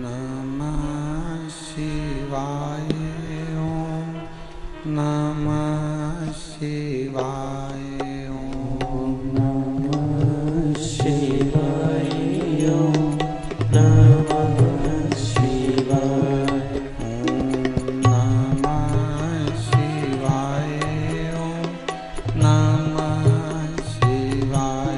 नमः शिवाय। ओम नमः शिवाय। ओम नमः शिवाय। ओम नमः शिवाय। ओम नमः शिवाय।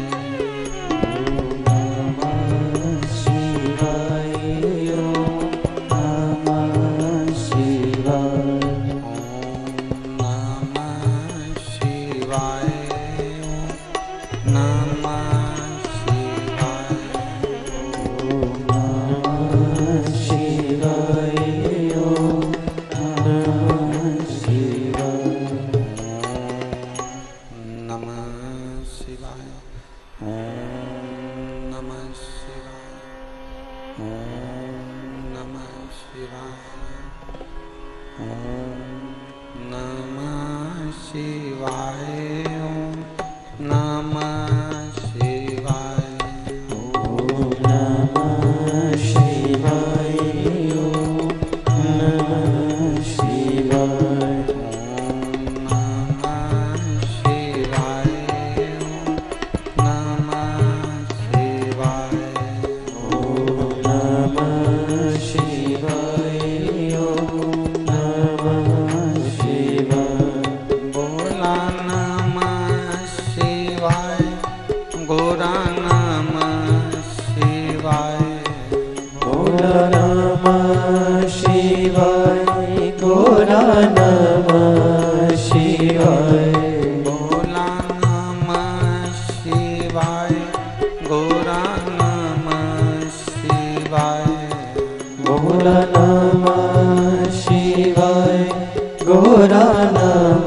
ओम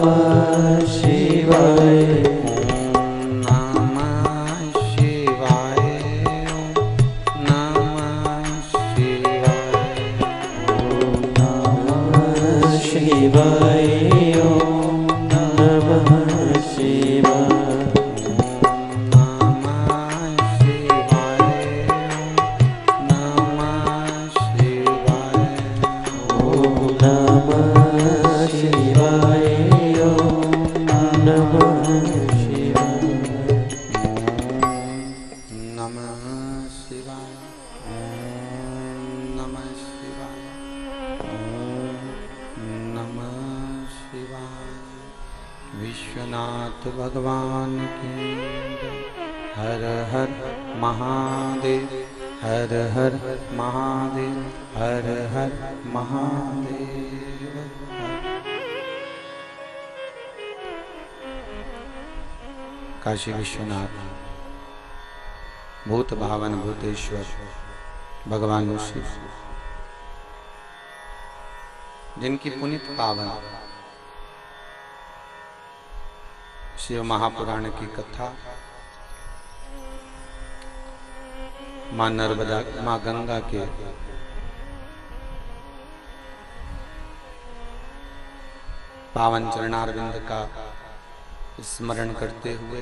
नमः शिवाय। विश्वनाथ भगवान की जय। हर हर महादेव। हर हर महादेव। हर हर महादेव। काशी विश्वनाथ भूत भावन भूतेश्वर भगवान शिव, जिनकी पुनित पावन शिव महापुराण की कथा मां नर्मदा मां गंगा के पावन चरणारविंद का स्मरण करते हुए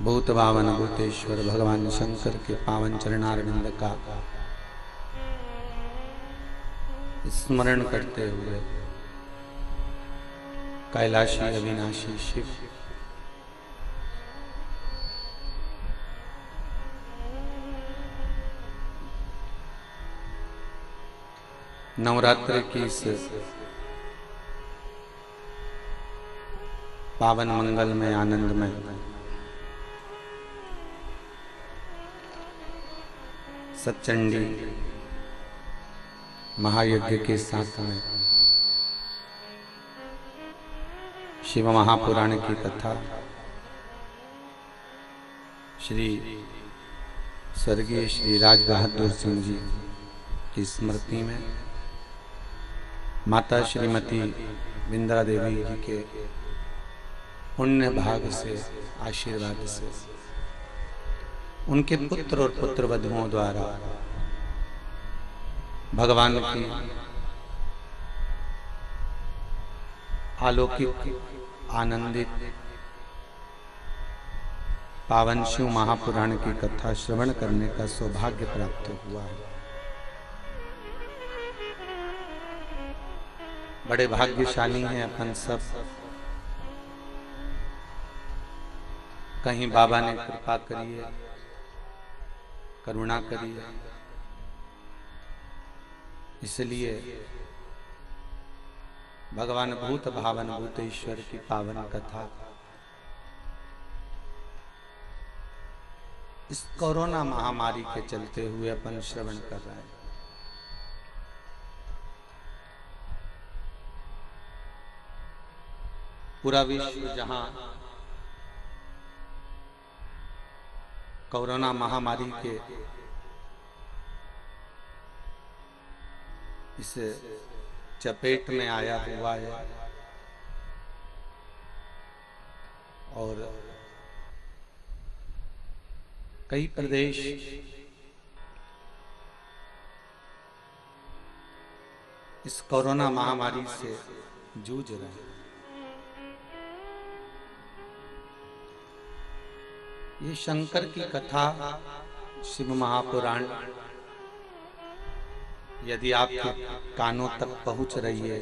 भूत भावन भूतेश्वर भगवान शंकर के पावन चरणारविंद का स्मरण करते हुए कैलाशी अविनाशी शिव नवरात्र की इस पावन मंगल में आनंद में सच्चंडी महायज्ञ के साथ में शिव महापुराण की कथा श्री स्वर्गीय श्री राज बहादुर सिंह जी की स्मृति में माता श्रीमती बिंद्रा देवी जी के पुण्य भाग से आशीर्वाद से उनके पुत्र और पुत्र वधुओं द्वारा भगवान की अलौकिक आनंदित पावन शिव महापुराण की कथा श्रवण करने का सौभाग्य प्राप्त हुआ है। बड़े भाग्यशाली हैं अपन सब। कहीं बाबा ने कृपा करी है, करुणा करी है, इसलिए भगवान भूत भावन भूतेश्वर की पावन कथा इस कोरोना महामारी के चलते हुए अपन श्रवण कर रहे हैं। पूरा विश्व जहां कोरोना महामारी के इस चपेट में आया हुआ है और कई प्रदेश इस कोरोना महामारी से जूझ रहे हैं। ये शंकर की कथा शिव महापुराण यदि आपके कानों तक पहुंच रही है,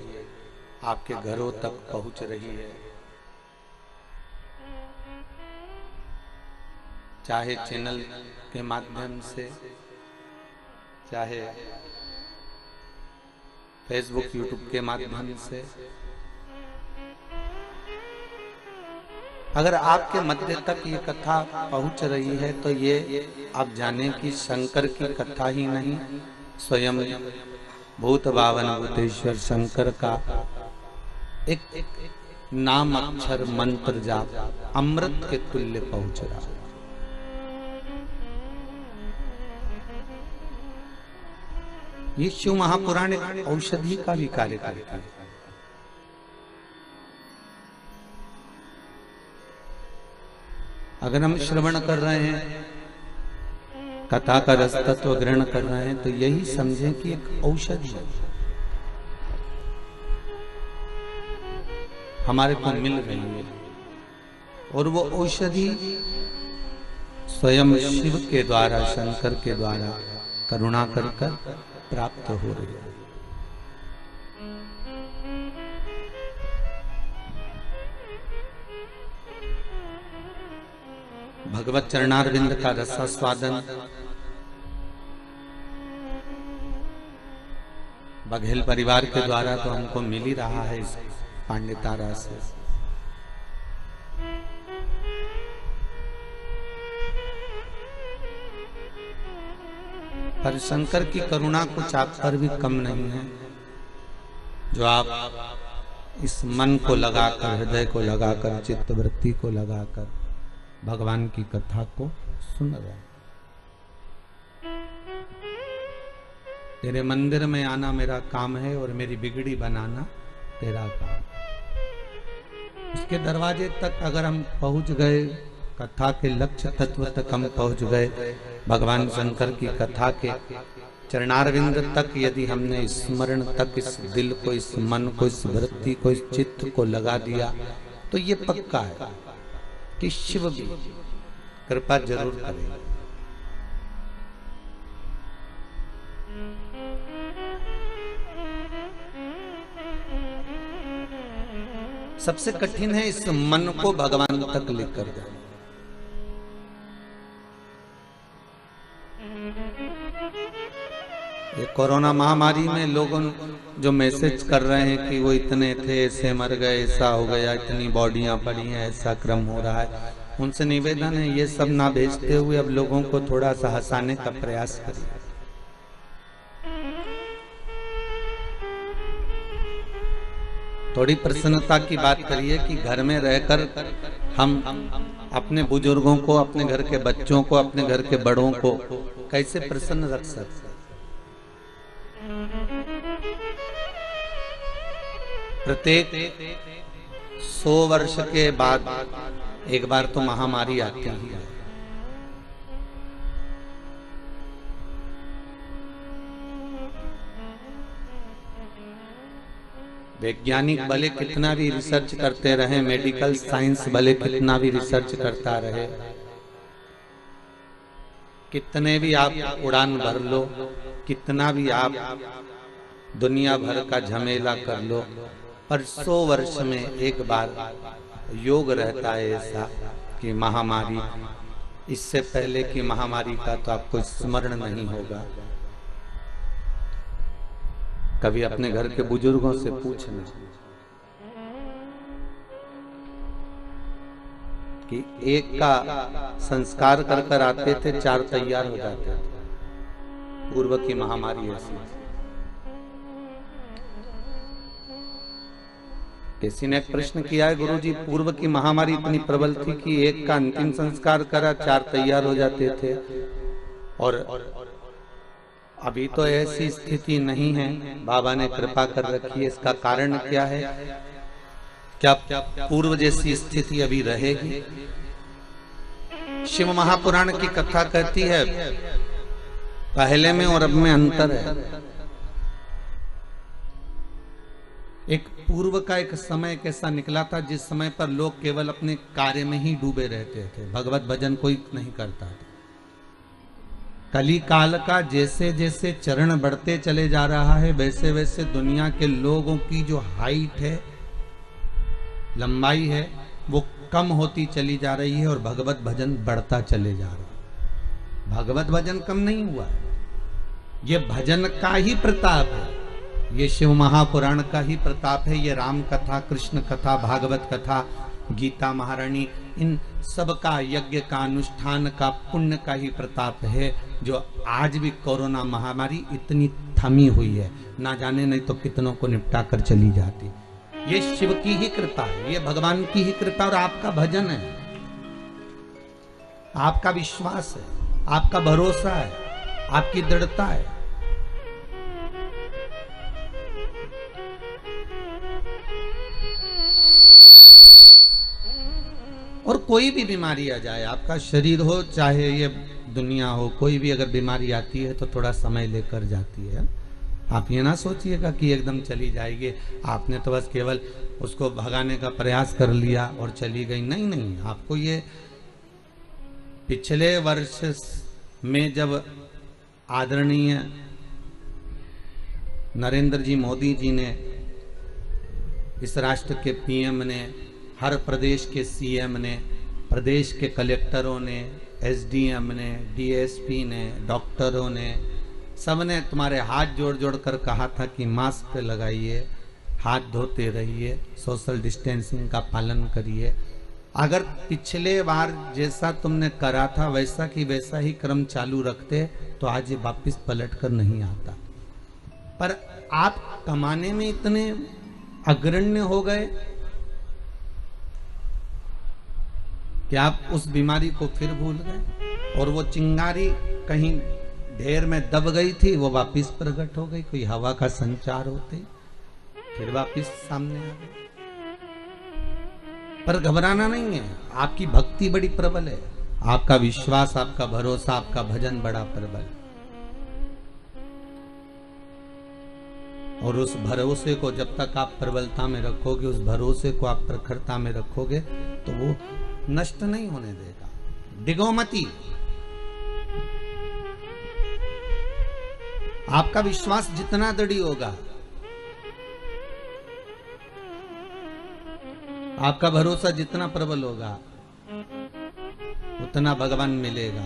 आपके घरों तक पहुंच रही है, चाहे चैनल के माध्यम से, चाहे फेसबुक यूट्यूब के माध्यम से, अगर आपके मध्य तक ये कथा पहुंच रही है तो ये आप जाने कि शंकर की कथा ही नहीं, स्वयं भूत भावन भूतेश्वर शंकर का एक नाम अक्षर मंत्र जाप अमृत के तुल्य पहुंच रहा है। ये शिव महापुराण औषधि का भी कार्य करता है। अगर हम श्रवण कर रहे हैं, कथा का रस तत्व ग्रहण कर रहे हैं, तो यही समझें कि एक औषधि है, हमारे को मिल रही है और वो औषधि स्वयं शिव के द्वारा, शंकर के द्वारा करुणा कर प्राप्त हो रही है। भगवत चरणारविंद का रसास्वादन बघेल परिवार के द्वारा तो हमको मिल ही रहा है इस पांडितारा से। पर शंकर की करुणा कुछ आप पर भी कम नहीं है, जो आप इस मन को लगाकर, हृदय को लगाकर, चित्तवृत्ति को लगाकर भगवान की कथा को सुन रहे हैं। तेरे मंदिर में आना मेरा काम है और मेरी बिगड़ी बनाना तेरा काम। उसके दरवाजे तक अगर हम पहुंच गए, कथा के लक्ष्य तत्व तक हम पहुंच गए, भगवान शंकर की कथा के चरणारविंद तक यदि हमने स्मरण तक इस दिल को, इस मन को, इस वृत्ति को, इस चित्त को लगा दिया, तो ये पक्का है कि शिव भी कृपा जरूर करेगा। सबसे कठिन है इस मन को भगवान तक लेकर जाना। ये कोरोना महामारी में लोगों जो मैसेज कर रहे हैं कि वो इतने थे, ऐसे मर गए, ऐसा हो गया, इतनी बॉडियां पड़ी हैं, ऐसा क्रम हो रहा है, उनसे निवेदन है ये सब ना भेजते हुए अब लोगों को थोड़ा सा हंसाने का प्रयास करिए। थोड़ी प्रसन्नता की बात करिए कि घर में रहकर हम अपने बुजुर्गों को, अपने घर के बच्चों को, अपने घर के बड़ों को कैसे प्रसन्न रख सकते। प्रत्येक 100 वर्ष के बाद एक बार तो महामारी आती है। वैज्ञानिक भले कितना भी रिसर्च करते रहे, मेडिकल साइंस भले कितना भी रिसर्च करता रहे, कितने भी आप उड़ान भर लो, कितना भी आप दुनिया भर का झमेला कर लो, पर 100 वर्ष में एक बार योग रहता है ऐसा कि महामारी, इससे पहले की महामारी का तो आपको स्मरण नहीं होगा। कभी अपने घर के बुजुर्गों से पूछना कि एक का संस्कार कर कर आते थे, 4 तैयार हो जाते थे। पूर्व की महामारी ऐसी। किसी ने एक प्रश्न किया है, गुरुजी पूर्व की महामारी इतनी प्रबल थी कि एक का अंतिम संस्कार करा 4 तैयार हो जाते थे, और अभी तो ऐसी स्थिति नहीं है, बाबा ने कृपा कर रखी है। इसका कारण क्या है? क्या पूर्व जैसी स्थिति अभी रहेगी? शिव महापुराण की कथा कहती है पहले में और अब में अंतर है। एक पूर्व का एक समय कैसा निकला था जिस समय पर लोग केवल अपने कार्य में ही डूबे रहते थे, भगवत भजन कोई नहीं करता था। कली काल का जैसे जैसे चरण बढ़ते चले जा रहा है, वैसे वैसे दुनिया के लोगों की जो हाइट है, लंबाई है, वो कम होती चली जा रही है और भगवत भजन बढ़ता चले जा रहा है। भगवत भजन कम नहीं हुआ है, ये भजन का ही प्रताप है, ये शिव महापुराण का ही प्रताप है, ये राम कथा, कृष्ण कथा, भागवत कथा, गीता महारानी, इन सब का, यज्ञ का, अनुष्ठान का, पुण्य का ही प्रताप है, जो आज भी कोरोना महामारी इतनी थमी हुई है, ना जाने नहीं तो कितनों को निपटा कर चली जाती। ये शिव की ही कृपा है, ये भगवान की ही कृपा और आपका भजन है, आपका विश्वास है, आपका भरोसा है, आपकी दृढ़ता है। और कोई भी बीमारी आ जाए, आपका शरीर हो चाहे ये दुनिया हो, कोई भी अगर बीमारी आती है तो थोड़ा समय लेकर जाती है। आप ये ना सोचिएगा कि एकदम चली जाएगी, आपने तो बस केवल उसको भगाने का प्रयास कर लिया और चली गई। नहीं नहीं, आपको ये पिछले वर्ष में जब आदरणीय नरेंद्र जी मोदी जी ने, इस राष्ट्र के पीएम ने, हर प्रदेश के सीएम ने, प्रदेश के कलेक्टरों ने, एसडीएम ने, डीएसपी ने, डॉक्टरों ने, सबने तुम्हारे हाथ जोड़ जोड़ कर कहा था कि मास्क लगाइए, हाथ धोते रहिए, सोशल डिस्टेंसिंग का पालन करिए। अगर पिछले बार जैसा तुमने करा था वैसा की वैसा ही क्रम चालू रखते तो आज ये वापिस पलट कर नहीं आता। पर आप कमाने में इतने अग्रण्य हो गए कि आप उस बीमारी को फिर भूल गए, और वो चिंगारी कहीं ढेर में दब गई थी, वो वापिस प्रकट हो गई, कोई हवा का संचार होते फिर वापिस सामने आ गई। पर घबराना नहीं है, आपकी भक्ति बड़ी प्रबल है, आपका विश्वास, आपका भरोसा, आपका भजन बड़ा प्रबल, और उस भरोसे को जब तक आप प्रबलता में रखोगे, उस भरोसे को आप प्रखरता में रखोगे तो वो नष्ट नहीं होने देगा। डिगोमती, आपका विश्वास जितना दृढ़ होगा, आपका भरोसा जितना प्रबल होगा, उतना भगवान मिलेगा,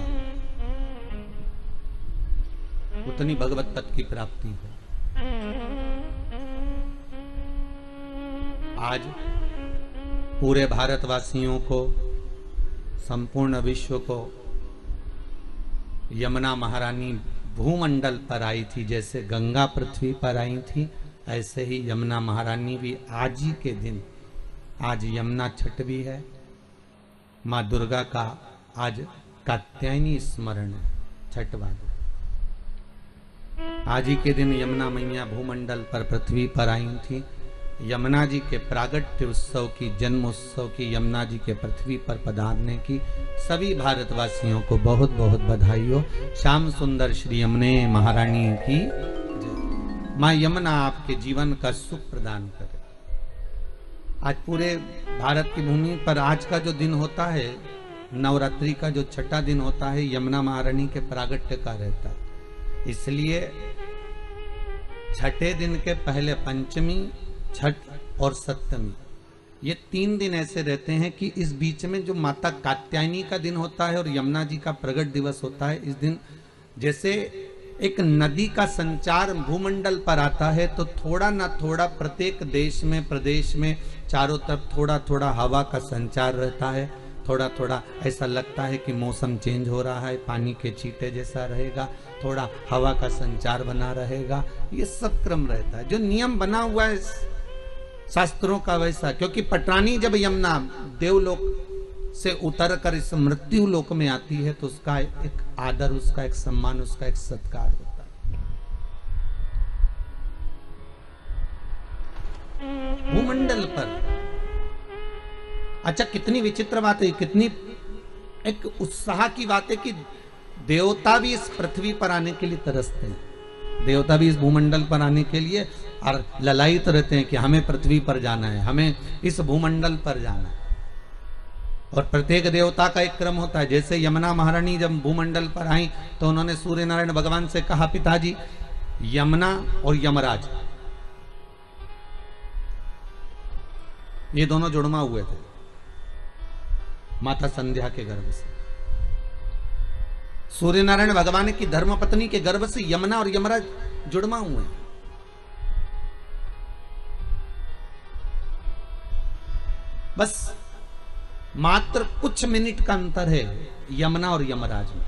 उतनी भगवत पद की प्राप्ति है। आज पूरे भारतवासियों को, संपूर्ण विश्व को यमुना महारानी भूमंडल पर आई थी, जैसे गंगा पृथ्वी पर आई थी, ऐसे ही यमुना महारानी भी आज ही के दिन, आज यमुना छठ भी है, माँ दुर्गा का आज कात्यायनी स्मरण है, छठ वाले। आज ही के दिन यमुना मैया भूमंडल पर पृथ्वी पर आई थी। यमुना जी के प्रागट्य उत्सव की, जन्म उत्सव की, यमुना जी के पृथ्वी पर पधारने की सभी भारतवासियों को बहुत बहुत बधाई हो। श्याम सुंदर श्री यमुने महारानी की जय। माँ यमुना आपके जीवन का सुख प्रदान करे। आज पूरे भारत की भूमि पर आज का जो दिन होता है नवरात्रि का जो छठा दिन होता है यमुना महारानी के प्रागट्य का रहता है, इसलिए छठे दिन के पहले पंचमी, छठ और सप्तमी, ये 3 दिन ऐसे रहते हैं कि इस बीच में जो माता कात्यायनी का दिन होता है और यमुना जी का प्रगट दिवस होता है, इस दिन जैसे एक नदी का संचार भूमंडल पर आता है तो थोड़ा ना थोड़ा प्रत्येक देश में, प्रदेश में चारों तरफ थोड़ा थोड़ा हवा का संचार रहता है, थोड़ा थोड़ा ऐसा लगता है कि मौसम चेंज हो रहा है, पानी के छींटे जैसा रहेगा, थोड़ा हवा का संचार बना रहेगा, ये सब क्रम रहता है जो नियम बना हुआ है शास्त्रों का वैसा। क्योंकि पटरानी जब यमुना देवलोक से उतर कर इस मृत्यु लोक में आती है तो उसका एक आदर, उसका एक सम्मान, उसका एक सत्कार होता है भूमंडल पर। अच्छा, कितनी विचित्र बात है, कितनी एक उत्साह की बात है कि देवता भी इस पृथ्वी पर आने के लिए तरसते हैं, देवता भी इस भूमंडल पर आने के लिए और ललायित रहते हैं कि हमें पृथ्वी पर जाना है, हमें इस भूमंडल पर जाना है। और प्रत्येक देवता का एक क्रम होता है। जैसे यमुना महारानी जब भूमंडल पर आई तो उन्होंने सूर्य नारायण भगवान से कहा, पिताजी यमुना और यमराज ये दोनों जुड़मा हुए थे माता संध्या के गर्भ से। सूर्य नारायण भगवान की धर्मपत्नी के गर्भ से यमुना और यमराज जुड़मा हुए हैं। बस मात्र कुछ मिनट का अंतर है यमुना और यमराज में।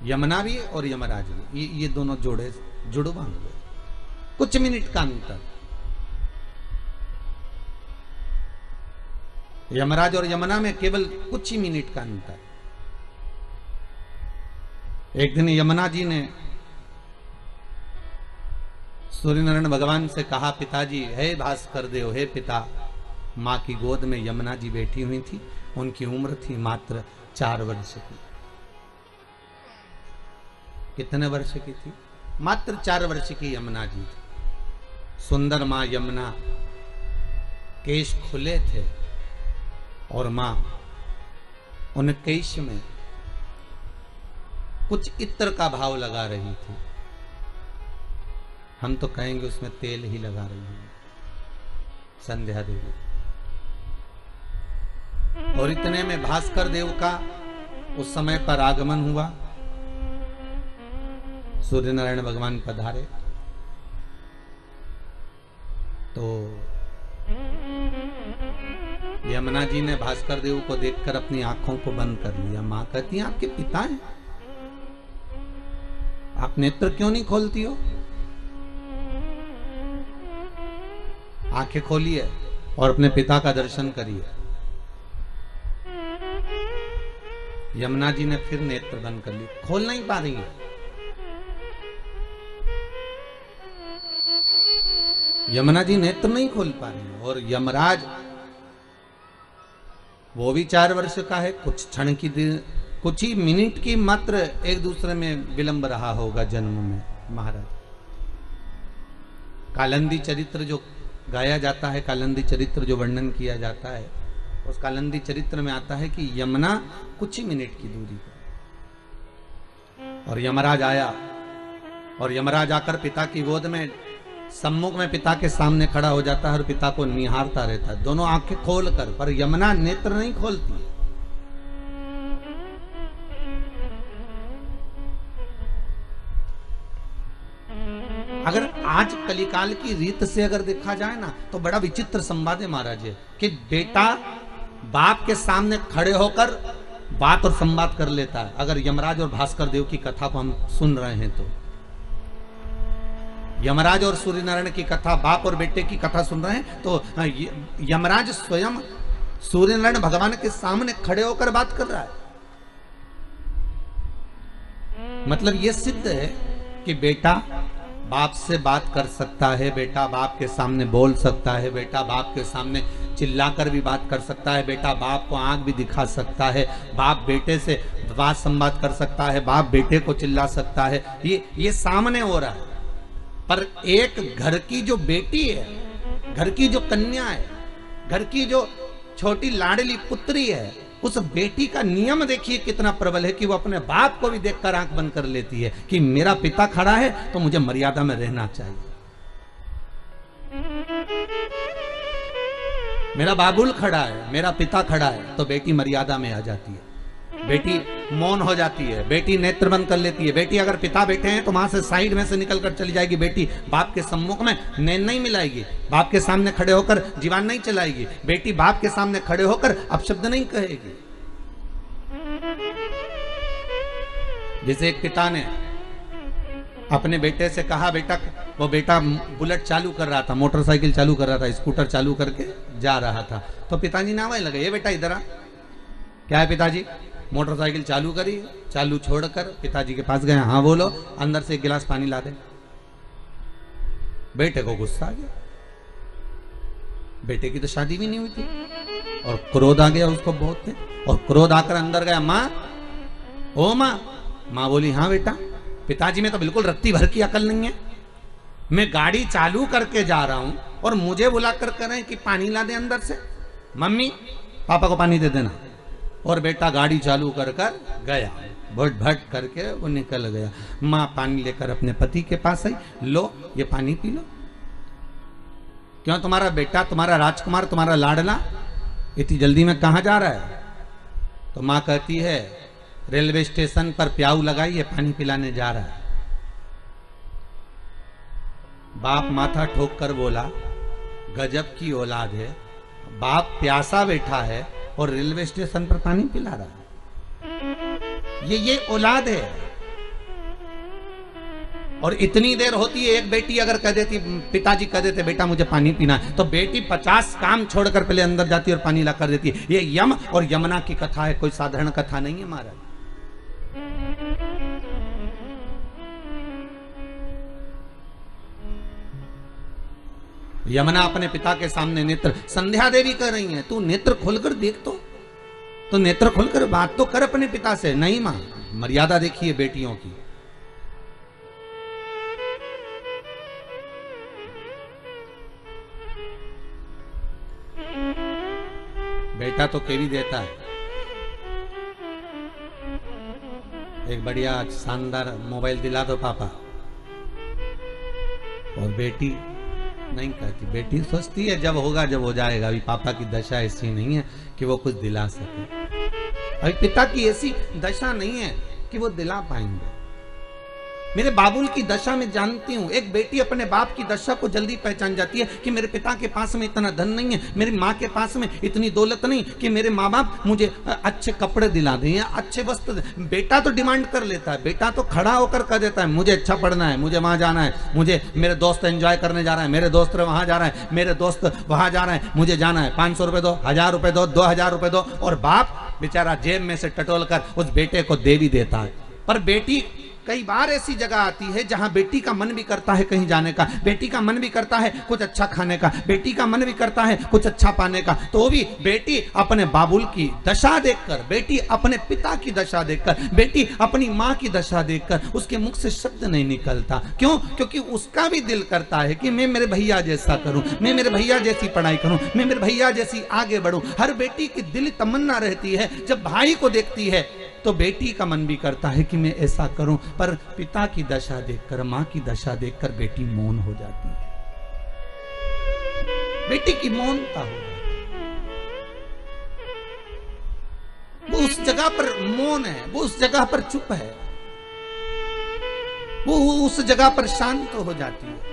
यमुना भी और यमराज भी ये दोनों जोड़े जुड़वा हुए, कुछ मिनट का अंतर। यमराज और यमुना में केवल कुछ ही मिनट का अंतर। एक दिन यमुना जी ने सूर्य नारायण भगवान से कहा, पिताजी, हे भास्कर देव, हे पिता, मां की गोद में यमुना जी बैठी हुई थी, उनकी उम्र थी मात्र 4 वर्ष की। कितने वर्ष की थी? मात्र 4 वर्ष की यमुना जी थी। सुंदर मां यमुना, केश खुले थे और मां उन केश में कुछ इत्र का भाव लगा रही थी। हम तो कहेंगे उसमें तेल ही लगा रही है संध्या देवी। और इतने में भास्कर देव का उस समय पर आगमन हुआ। सूर्य नारायण भगवान पधारे तो यमुना जी ने भास्कर देव को देखकर अपनी आंखों को बंद कर लिया। मां कहती है, आपके पिता हैं, आप नेत्र क्यों नहीं खोलती हो? आंखें खोलिए और अपने पिता का दर्शन करिए। यमुना जी ने फिर नेत्र बंद कर लिए, खोल नहीं पा रही है। यमुना जी नेत्र नहीं खोल पा रही। और यमराज वो भी 4 वर्ष का है। कुछ क्षण की कुछ ही मिनट की मात्र एक दूसरे में विलंब रहा होगा जन्म में। महाराज कालिंदी चरित्र जो गाया जाता है, कालिंदी चरित्र जो वर्णन किया जाता है, उस कालिंदी चरित्र में आता है कि यमुना कुछ ही मिनट की दूरी पर, और यमराज आया और यमराज आकर पिता की गोद में सम्मुख में पिता के सामने खड़ा हो जाता है और पिता को निहारता रहता है, दोनों आंखें खोलकर। पर यमुना नेत्र नहीं खोलती है। अगर आज कलिकाल की रीत से अगर देखा जाए ना तो बड़ा विचित्र संवाद है महाराज है कि बेटा बाप के सामने खड़े होकर बात और संवाद कर लेता है। अगर यमराज और भास्कर देव की कथा को हम सुन रहे हैं तो यमराज और सूर्य नारायण की कथा, बाप और बेटे की कथा सुन रहे हैं तो यमराज स्वयं सूर्य नारायण भगवान के सामने खड़े होकर बात कर रहा है। मतलब यह सिद्ध है कि बेटा बाप से बात कर सकता है, बेटा बाप के सामने बोल सकता है, बेटा बाप के सामने चिल्लाकर भी बात कर सकता है, बेटा बाप को आंख भी दिखा सकता है, बाप बेटे से बात संवाद कर सकता है, बाप बेटे को चिल्ला सकता है। ये सामने हो रहा है। पर एक घर की जो बेटी है घर की जो कन्या है, घर की जो छोटी लाडली पुत्री है, उस बेटी का नियम देखिए कितना प्रबल है कि वो अपने बाप को भी देखकर आंख बंद कर लेती है कि मेरा पिता खड़ा है तो मुझे मर्यादा में रहना चाहिए। मेरा बाबुल खड़ा है, मेरा पिता खड़ा है, तो बेटी मर्यादा में आ जाती है, बेटी मौन हो जाती है, बेटी नेत्र बंद कर लेती है। बेटी अगर पिता बैठे हैं तो वहां से साइड में से निकल कर चली जाएगी। बेटी बाप के सम्मुख में नैन नहीं मिलाएगी, बाप के सामने खड़े होकर जीवान नहीं चलाएगी, बेटी बाप के सामने खड़े होकर अपशब्द नहीं कहेगी। जैसे एक पिता ने अपने बेटे से कहा, बेटा, वो बेटा बुलेट चालू कर रहा था, मोटरसाइकिल चालू कर रहा था, स्कूटर चालू करके जा रहा था, तो पिताजी नावे लगे, ये बेटा इधर आ। क्या है पिताजी? मोटरसाइकिल चालू करी, चालू छोड़कर पिताजी के पास गए, हाँ बोलो, अंदर से एक गिलास पानी ला दे। बेटे को गुस्सा आ गया, बेटे की तो शादी भी नहीं हुई थी और क्रोध आ गया उसको बहुत थे, और क्रोध आकर अंदर गया, माँ, ओ माँ। माँ बोली, हाँ बेटा। पिताजी में तो बिल्कुल रत्ती भर की अकल नहीं है, मैं गाड़ी चालू करके जा रहा हूं और मुझे बुलाकर कह रहे हैं कि पानी ला दे अंदर से। मम्मी, पापा को पानी दे देना। और बेटा गाड़ी चालू कर कर गया, भट भट करके वो निकल गया। माँ पानी लेकर अपने पति के पास आई, लो ये पानी पी लो। क्यों, तुम्हारा बेटा, तुम्हारा राजकुमार, तुम्हारा लाडला इतनी जल्दी में कहाँ जा रहा है? तो माँ कहती है, रेलवे स्टेशन पर प्याऊ लगाइए, पानी पिलाने जा रहा है। बाप माथा ठोक कर बोला, गजब की औलाद है, बाप प्यासा बैठा है और रेलवे स्टेशन पर पानी पिला रहा है। ये औलाद है। और इतनी देर होती है, एक बेटी अगर कह देती, पिताजी कह देते बेटा मुझे पानी पीना है, तो बेटी 50 काम छोड़कर पहले अंदर जाती है और पानी ला कर देती है। ये यम और यमुना की कथा है, कोई साधारण कथा नहीं है महाराज। यमुना अपने पिता के सामने नेत्र, संध्या देवी कह रही है, तू नेत्र खोलकर देख, तो नेत्र खोलकर बात तो कर अपने पिता से। नहीं मां, मर्यादा देखिए बेटियों की। बेटा तो केवी देता है, एक बढ़िया शानदार मोबाइल दिला दो पापा, और बेटी नहीं कहती। बेटी सोचती है जब होगा, जब हो जाएगा। अभी पापा की दशा ऐसी नहीं है कि वो कुछ दिला सके, अभी पिता की ऐसी दशा नहीं है कि वो दिला पाएंगे। मेरे बाबुल की दशा में जानती हूं, एक बेटी अपने बाप की दशा को जल्दी पहचान जाती है कि मेरे पिता के पास में इतना धन नहीं है, मेरी माँ के पास में इतनी दौलत नहीं कि मेरे माँ बाप मुझे अच्छे कपड़े दिला दें या अच्छे वस्त्र। बेटा तो डिमांड कर लेता है, बेटा तो खड़ा होकर कह देता है मुझे अच्छा पढ़ना है, मुझे वहां जाना है, मुझे मेरे दोस्त एंजॉय करने जा रहा है, मेरे दोस्त वहां जा रहा है, मेरे दोस्त वहां जा रहे हैं, मुझे जाना है, 500 रुपए दो, 1000 रुपए दो, 2000 रुपए दो। और बाप बेचारा जेब में से टटोल कर उस बेटे को दे भी देता है। पर बेटी कई बार ऐसी जगह आती है जहां बेटी का मन भी करता है कहीं जाने का, बेटी का मन भी करता है कुछ अच्छा खाने का, बेटी का मन भी करता है कुछ अच्छा पाने का, तो भी बेटी अपने बाबुल की दशा देखकर, बेटी अपने पिता की दशा देखकर, बेटी अपनी माँ की दशा देखकर उसके मुख से शब्द नहीं निकलता। क्यों? क्योंकि उसका भी दिल करता है कि मैं मेरे भैया जैसा करूं, मैं मेरे भैया जैसी पढ़ाई करूं, मैं मेरे भैया जैसी आगे बढ़ूं। हर बेटी की दिल तमन्ना रहती है, जब भाई को देखती है तो बेटी का मन भी करता है कि मैं ऐसा करूं। पर पिता की दशा देखकर, मां की दशा देखकर बेटी मौन हो जाती है, बेटी की मौनता हो जाती है। वो उस जगह पर मौन है, वो उस जगह पर चुप है, वो उस जगह पर शांत हो जाती है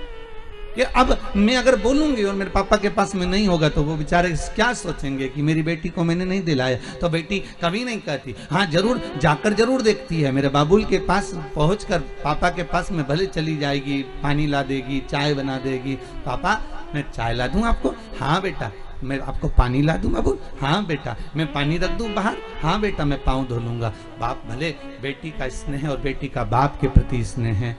कि अब मैं अगर बोलूंगी और मेरे पापा के पास में नहीं होगा तो वो बेचारे क्या सोचेंगे कि मेरी बेटी को मैंने नहीं दिलाया। तो बेटी कभी नहीं कहती, हाँ जरूर जाकर जरूर देखती है, मेरे बाबुल के पास पहुंचकर पापा के पास में भले चली जाएगी, पानी ला देगी, चाय बना देगी, पापा मैं चाय ला दूं आपको, हाँ बेटा मैं आपको पानी ला दूं बाबू, हाँ बेटा मैं पानी रख दूं बाहर, हाँ बेटा मैं पाँव धो लूंगा। बाप भले बेटी का स्नेह और बेटी का बाप के प्रति स्नेह है।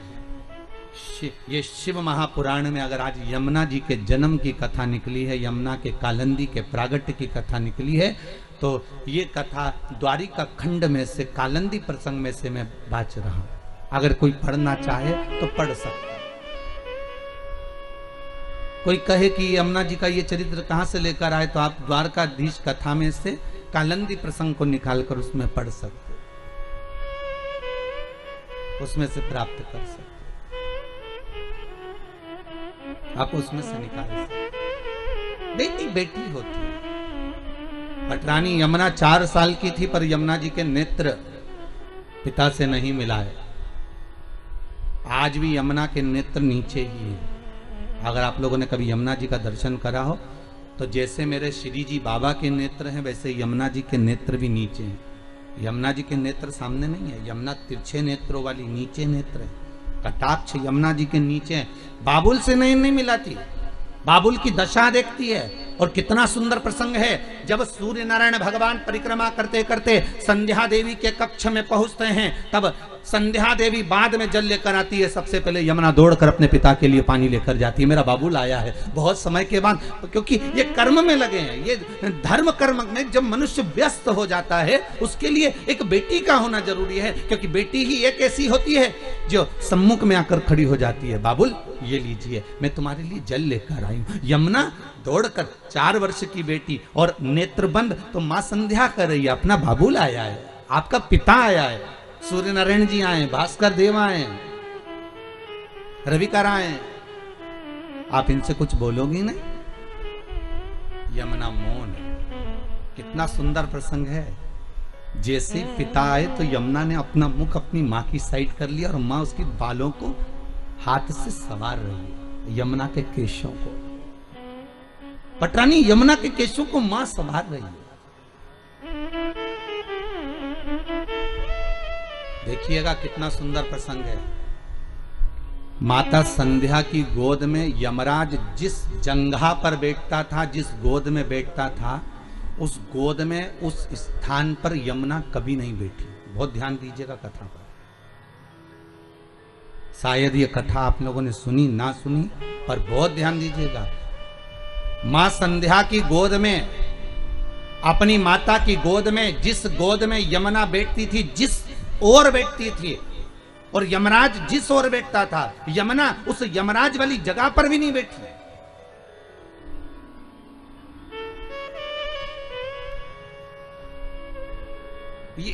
ये शिव महापुराण में अगर आज यमुना जी के जन्म की कथा निकली है, यमुना के कालंदी के प्रागट्य की कथा निकली है, तो ये कथा द्वारिका खंड में से कालंदी प्रसंग में से मैं बाच रहा हूं। अगर कोई पढ़ना चाहे तो पढ़ सकता। कोई कहे कि यमुना जी का ये चरित्र कहाँ से लेकर आए, तो आप द्वारकाधीश कथा में से कालंदी प्रसंग को निकालकर उसमें पढ़ सकते, उसमें से प्राप्त कर सकते, आप उसमें से निकाल सकते। बेटी बेटी होती है। पटरानी यमुना 4 साल की थी, पर यमुना जी के नेत्र पिता से नहीं मिलाए। आज भी यमुना के नेत्र नीचे ही हैं। अगर आप लोगों ने कभी यमुना जी का दर्शन करा हो, तो जैसे मेरे श्री जी बाबा के नेत्र हैं, वैसे यमुना जी के नेत्र भी नीचे हैं। यमुना जी के नेत्र सामने नहीं है, यमुना तिरछे नेत्रों वाली नीचे नेत्र है। कटाक्ष यमुना जी के नीचे है। बाबुल से नहीं मिलाती, बाबुल की दशा देखती है। और कितना सुंदर प्रसंग है, जब सूर्य नारायण भगवान परिक्रमा करते करते संध्या देवी के कक्ष में पहुंचते हैं, तब संध्या देवी बाद में जल लेकर आती है। सबसे पहले यमुना दौड़कर अपने पिता के लिए पानी लेकर जाती है। मेरा बाबुल आया है बहुत समय के बाद, क्योंकि ये कर्म में लगे हैं, ये धर्म कर्म में जब मनुष्य व्यस्त हो जाता है, उसके लिए एक बेटी का होना जरूरी है, क्योंकि बेटी ही एक ऐसी होती है जो सम्मुख में आकर खड़ी हो जाती है। बाबुल ये लीजिए, मैं तुम्हारे लिए जल लेकर आई हूं। यमुना दौड़कर 4 वर्ष की बेटी और नेत्र बंद, तो मां संध्या कर रही है। अपना बाबुल आया है, आपका पिता आया है, सूर्य नारायण जी आए, भास्कर देव आए, रविकर आए, आप इनसे कुछ बोलोगी नहीं? यमुना मौन। कितना सुंदर प्रसंग है। जैसे पिता आए तो यमुना ने अपना मुख अपनी मां की साइड कर लिया, और मां उसकी बालों को हाथ से संवार रही है, यमुना के केशों को। पटरानी यमुना के केशों को मां संवार रही है। देखिएगा कितना सुंदर प्रसंग है। माता संध्या की गोद में यमराज जिस जंघा पर बैठता था, जिस गोद में बैठता था, उस गोद में, उस स्थान पर यमुना कभी नहीं बैठी। बहुत ध्यान दीजिएगा कथा पर। शायद ये कथा आप लोगों ने सुनी ना सुनी, पर बहुत ध्यान दीजिएगा। मां संध्या की गोद में, अपनी माता की गोद में, जिस गोद में यमुना बैठती थी, जिस ओर बैठती थी, और यमराज जिस ओर बैठता था, यमुना उस यमराज वाली जगह पर भी नहीं बैठी।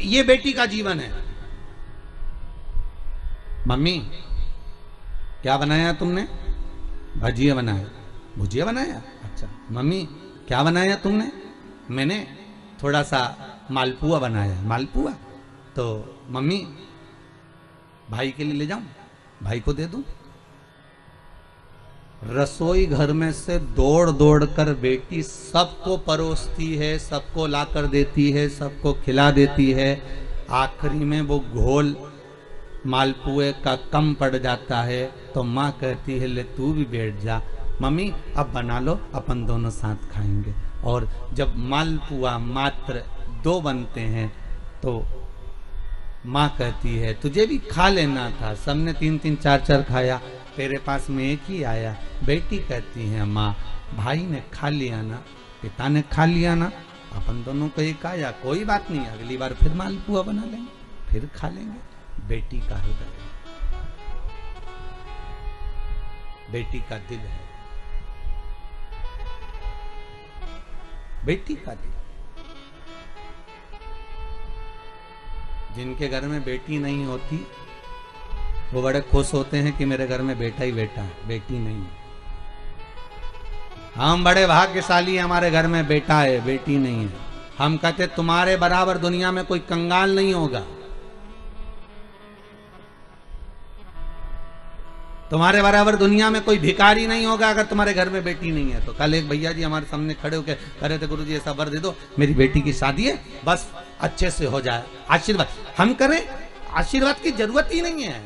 ये बेटी का जीवन है। मम्मी क्या बनाया तुमने? भजिया बनाया। भुजिया बनाया? अच्छा। मम्मी क्या बनाया तुमने? मैंने थोड़ा सा मालपुआ बनाया। मालपुआ? तो मम्मी भाई के लिए ले जाऊं, भाई को दे दूं? रसोई घर में से दौड़ दौड़ कर बेटी सबको परोसती है, सबको लाकर देती है, सबको खिला देती है। आखिरी में वो घोल मालपुए का कम पड़ जाता है, तो माँ कहती है ले तू भी बैठ जा, मम्मी अब बना लो, अपन दोनों साथ खाएंगे। और जब मालपुआ मात्र 2 बनते हैं, तो माँ कहती है तुझे भी खा लेना था, सबने 3-3 4-4 खाया, तेरे पास में एक ही आया। बेटी कहती है माँ भाई ने खा लिया ना, पिता ने खा लिया ना, अपन दोनों को एक आया, कोई बात नहीं, अगली बार फिर मालपुआ बना लेंगे, फिर खा लेंगे। बेटी का हृदय, बेटी का दिल है, बेटी का दिल। जिनके घर में बेटी नहीं होती वो बड़े खुश होते हैं कि मेरे घर में बेटा ही बेटा है, बेटी नहीं है। हम बड़े भाग्यशाली हैं, हमारे घर में बेटा है, बेटी नहीं है। हम कहते तुम्हारे बराबर दुनिया में कोई कंगाल नहीं होगा, तुम्हारे बराबर दुनिया में कोई भिखारी नहीं होगा अगर तुम्हारे घर में बेटी नहीं है। तो कल एक भैया जी हमारे सामने खड़े होकर कह रहे थे गुरुजी ऐसा वर दे दो, मेरी बेटी की शादी है, बस अच्छे से हो जाए, आशीर्वाद। हम करें, आशीर्वाद की जरूरत ही नहीं है।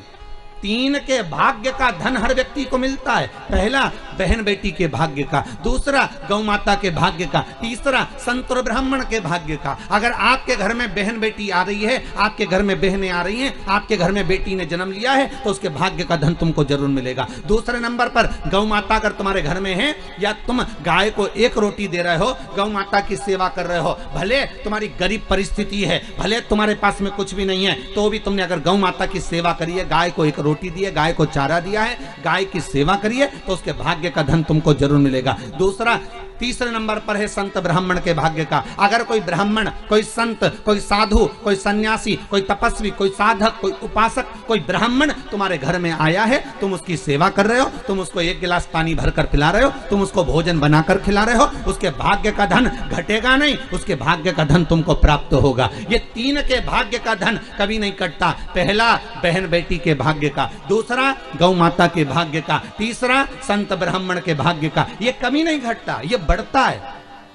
3 के भाग्य का धन हर व्यक्ति को मिलता है। पहला बहन बेटी के भाग्य का, दूसरा गौ माता के भाग्य का, तीसरा संत और ब्राह्मण के भाग्य का। अगर आपके घर में बहन बेटी आ रही है, आपके घर में बहनें आ रही हैं, आपके घर में बेटी ने जन्म लिया है, तो उसके भाग्य का धन तुमको जरूर मिलेगा। दूसरे नंबर पर गौ माता अगर तुम्हारे घर में है, या तुम गाय को 1 रोटी दे रहे हो, गौ माता की सेवा कर रहे हो, भले तुम्हारी गरीब परिस्थिति है, भले तुम्हारे पास में कुछ भी नहीं है, तो भी तुमने अगर गौ माता की सेवा करी है, गाय को 1 रोटी दी है, गाय को चारा दिया है, गाय की सेवा करिए तो उसके भाग्य का धन तुमको जरूर मिलेगा। दूसरा, तीसरे नंबर पर है संत ब्राह्मण के भाग्य का। अगर कोई ब्राह्मण, कोई संत, कोई साधु, कोई सन्यासी, कोई तपस्वी, कोई साधक, कोई उपासक, कोई ब्राह्मण तुम्हारे घर में आया है, तुम उसकी सेवा कर रहे हो, तुम उसको एक गिलास पानी भरकर पिला रहे हो, तुम उसको भोजन बनाकर खिला रहे हो, उसके भाग्य का धन घटेगा नहीं, उसके भाग्य का धन तुमको प्राप्त होगा। ये तीन के भाग्य का धन कभी नहीं कटता। पहला बहन बेटी के भाग्य का, दूसरा गौ माता के भाग्य का, तीसरा संत ब्राह्मण के भाग्य का। ये कभी नहीं घटता, ये बढ़ता है,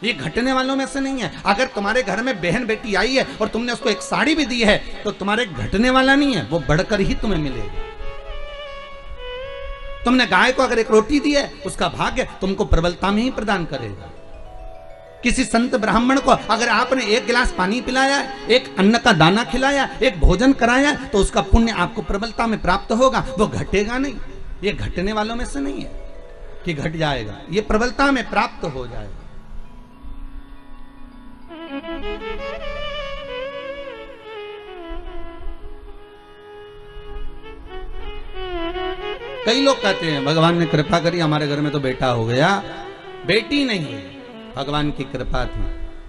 ये घटने वालों में से नहीं है। अगर तुम्हारे घर में बहन बेटी आई है और तुमने उसको एक साड़ी भी दी है तो तुम्हारे घटने वाला नहीं है, वो बढ़कर ही तुम्हें मिलेगा। तुमने गाय को अगर एक रोटी दी है, उसका भाग्य तुमको प्रबलता में ही प्रदान करेगा। किसी संत ब्राह्मण को अगर आपने एक गिलास पानी पिलाया, एक अन्न का दाना खिलाया, एक भोजन कराया, तो उसका पुण्य आपको प्रबलता में प्राप्त होगा, वो घटेगा नहीं। ये घटने वालों में से नहीं है कि घट जाएगा, ये प्रबलता में प्राप्त हो जाएगा। कई लोग कहते हैं भगवान ने कृपा करी, हमारे घर में तो बेटा हो गया, बेटी नहीं है। भगवान की कृपा थी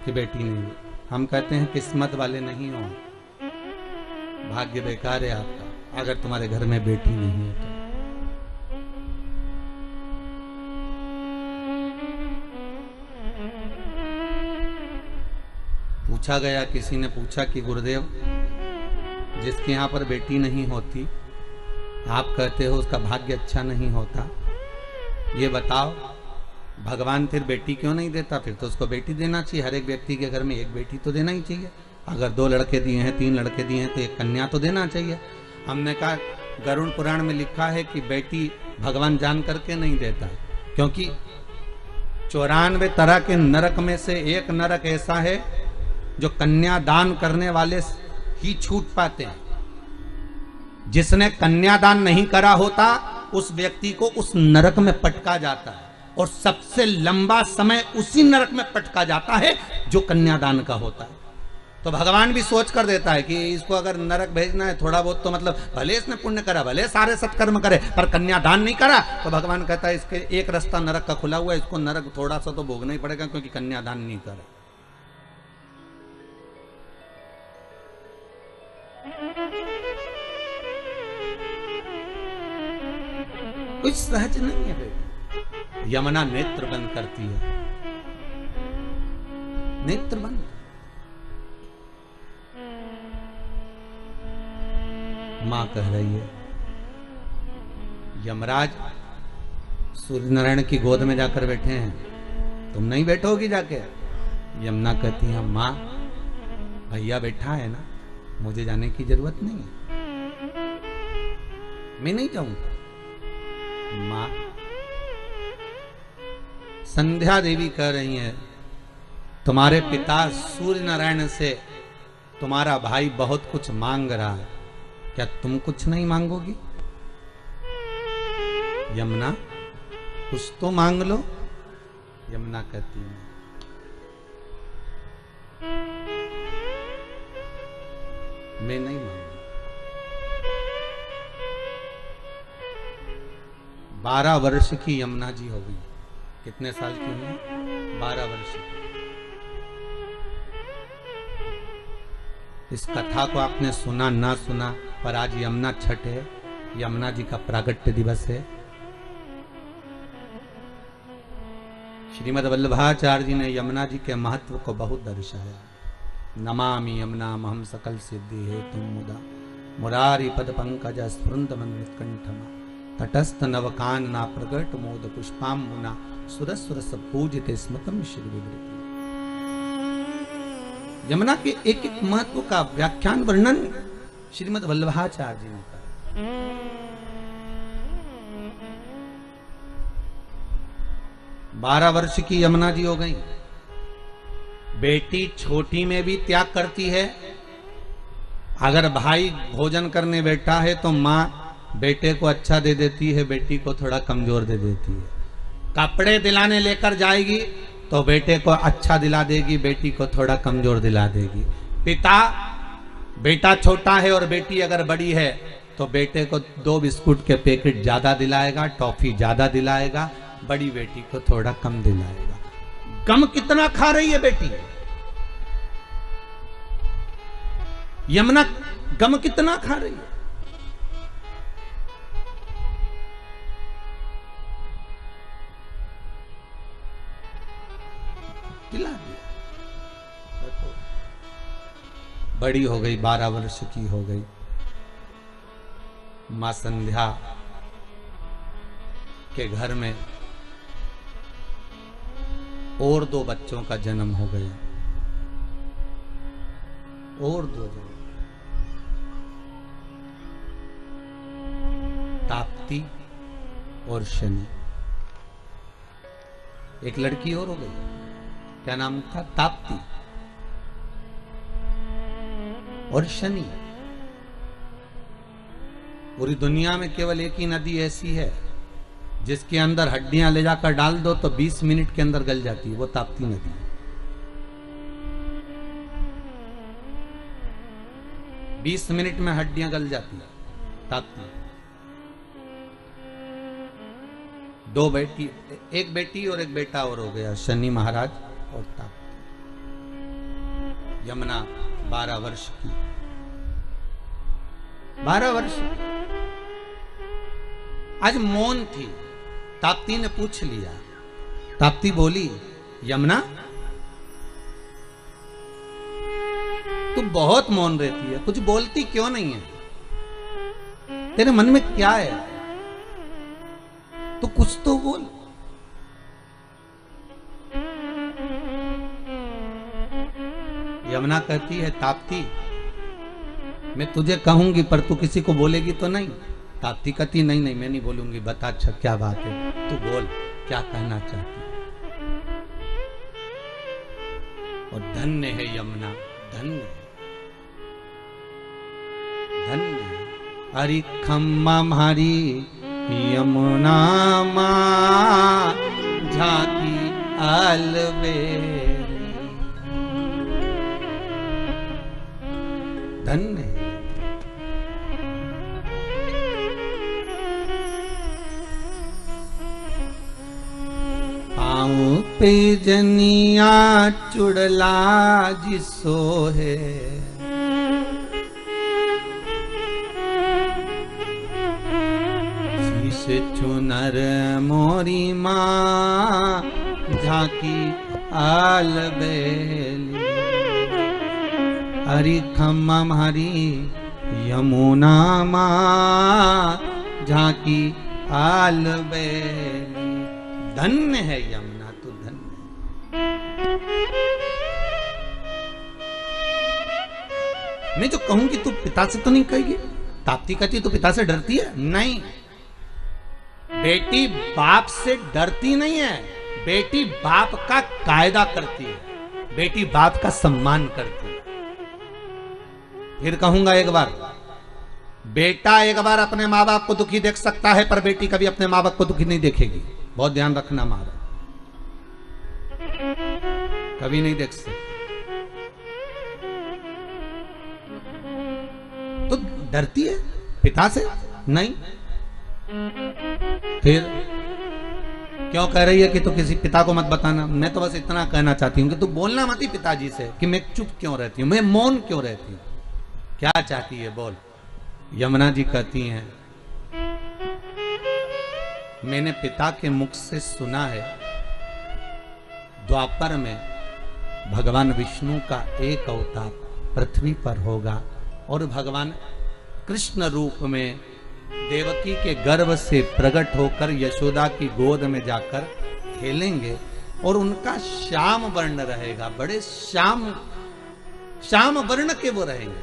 कि बेटी नहीं है। हम कहते हैं किस्मत वाले नहीं हो, भाग्य बेकार है आपका अगर तुम्हारे घर में बेटी नहीं है तो। पूछा गया, किसी ने पूछा कि गुरुदेव, जिसके यहाँ पर बेटी नहीं होती, आप कहते हो उसका भाग्य अच्छा नहीं होता, ये बताओ भगवान फिर बेटी क्यों नहीं देता? फिर तो उसको बेटी देना चाहिए। हर एक व्यक्ति के घर में एक बेटी तो देना ही चाहिए। अगर 2 लड़के दिए हैं, 3 लड़के दिए हैं, तो एक कन्या तो देना चाहिए। हमने कहा गरुड़ पुराण में लिखा है कि बेटी भगवान जान करके नहीं देता है, क्योंकि 94 तरह के नरक में से एक नरक ऐसा है जो कन्यादान करने वाले ही छूट पाते हैं। जिसने कन्यादान नहीं करा होता उस व्यक्ति को उस नरक में पटका जाता है, और सबसे लंबा समय उसी नरक में पटका जाता है जो कन्यादान का होता है। तो भगवान भी सोच कर देता है कि इसको अगर नरक भेजना है थोड़ा बहुत, तो मतलब भले इसने पुण्य करा, भले सारे सत्कर्म करे, पर कन्यादान नहीं करा, तो भगवान कहता है इसके एक रास्ता नरक का खुला हुआ है, इसको नरक थोड़ा सा तो भोगना ही पड़ेगा, क्योंकि कन्यादान नहीं करा। कुछ सहज नहीं है बेटा। यमुना नेत्र बंद करती है, नेत्र बंद। मां कह रही है, यमराज सूर्य नारायण की गोद में जाकर बैठे हैं, तुम नहीं बैठोगी जाके? यमुना कहती है, मां भैया बैठा है ना, मुझे जाने की जरूरत नहीं है, मैं नहीं जाऊंगा। मां संध्या देवी कह रही है, तुम्हारे पिता सूर्य नारायण से तुम्हारा भाई बहुत कुछ मांग रहा है, क्या तुम कुछ नहीं मांगोगी? यमुना कुछ तो मांग लो। यमुना कहती है, मैं नहीं मांगूंगा। 12 वर्ष की यमुना जी हो गई। कितने साल की हुई? 12 वर्ष की। इस कथा को आपने सुना ना सुना, पर आज यमुना छठ है, यमुना जी का प्रागट्य दिवस है। श्रीमद् वल्लभाचार्य जी ने यमुना जी के महत्व को बहुत दर्शाया। नमामि यमुना महम सकल सिद्धि हेतु मुदा मुरारी पद पंकज स्फुरंत मंडित कंठमा तटस्थ नवकानना प्रगट मोद पुष्पाम्बुना सुरस सुरस पूजिते स्मृतम श्री विवृति। यमुना के एक एक महत्व का व्याख्यान वर्णन श्रीमद् वल्लभाचार्य जी ने कहा। 12 वर्ष की यमुना जी हो गई। बेटी छोटी में भी त्याग करती है। अगर भाई भोजन करने बैठा है तो माँ बेटे को अच्छा दे देती है, बेटी को थोड़ा कमजोर दे देती है। कपड़े दिलाने लेकर जाएगी तो बेटे को अच्छा दिला देगी, बेटी को थोड़ा कमजोर दिला देगी। पिता, बेटा छोटा है और बेटी अगर बड़ी है तो बेटे को 2 बिस्कुट के पैकेट ज्यादा दिलाएगा, टॉफी ज्यादा दिलाएगा, बड़ी बेटी को थोड़ा कम दिलाएगा। गम कितना खा रही है बेटी? यमुना गम कितना खा रही है? दिला दिया। बड़ी हो गई, 12 वर्ष की हो गई। मां संध्या के घर में और 2 बच्चों का जन्म हो गया, और 2 जन्म। ताप्ती और शनि। एक लड़की और हो गई, क्या नाम था? ताप्ती और शनि। पूरी दुनिया में केवल एक ही नदी ऐसी है जिसके अंदर हड्डियां ले जाकर डाल दो तो 20 मिनट के अंदर गल जाती है, वो ताप्ती नदी है। 20 मिनट में हड्डियां गल जाती है, ताप्ती। 2 बेटी, एक बेटी और एक बेटा और हो गया, शनि महाराज और ताप्ती। यमुना 12 वर्ष की, 12 वर्ष की। आज मौन थी। ताप्ती ने पूछ लिया। ताप्ती बोली, यमुना तू बहुत मौन रहती है, कुछ बोलती क्यों नहीं है? तेरे मन में क्या है? तो कुछ तो बोल। यमुना कहती है, ताप्ती मैं तुझे कहूंगी पर तू किसी को बोलेगी तो नहीं? ताप्ती कहती, नहीं नहीं मैं नहीं बोलूंगी। बता अच्छा क्या बात है, तू बोल क्या कहना चाहती है। और धन्य है यमुना, धन्य धन्य। हरि खम्मा हरी यमुना मां झांकी अलबेली। धन्य। पाँव पे जनिया चुड़ला जिसो है, शीश चुनर मोरी माँ झांकी अलबेली। हरि खम्मा हरी यमुना मां झांकी अलबेली। धन्य है यमुना, तू धन्य। मैं जो कहूंगी तू पिता से तो नहीं कहेगी? ताप्ती कहती तू पिता से डरती है? नहीं, बेटी बाप से डरती नहीं है, बेटी बाप का कायदा करती है, बेटी बाप का सम्मान करती है। फिर कहूंगा एक बार, बेटा एक बार अपने माँ बाप को दुखी देख सकता है पर बेटी कभी अपने माँ बाप को दुखी नहीं देखेगी। बहुत ध्यान रखना, माँ बाप कभी नहीं देख सकते। तो डरती है पिता से? नहीं। फिर क्यों कह रही है कि तू किसी पिता को मत बताना? मैं तो बस इतना कहना चाहती हूं कि तू बोलना मत ही पिताजी से कि मैं चुप क्यों रहती हूं, मैं मौन क्यों रहती हूं। क्या चाहती है बोल। यमुना जी कहती हैं, मैंने पिता के मुख से सुना है द्वापर में भगवान विष्णु का एक अवतार पृथ्वी पर होगा और भगवान कृष्ण रूप में देवकी के गर्भ से प्रकट होकर यशोदा की गोद में जाकर खेलेंगे और उनका श्याम वर्ण रहेगा, बड़े श्याम वर्ण के वो रहेंगे,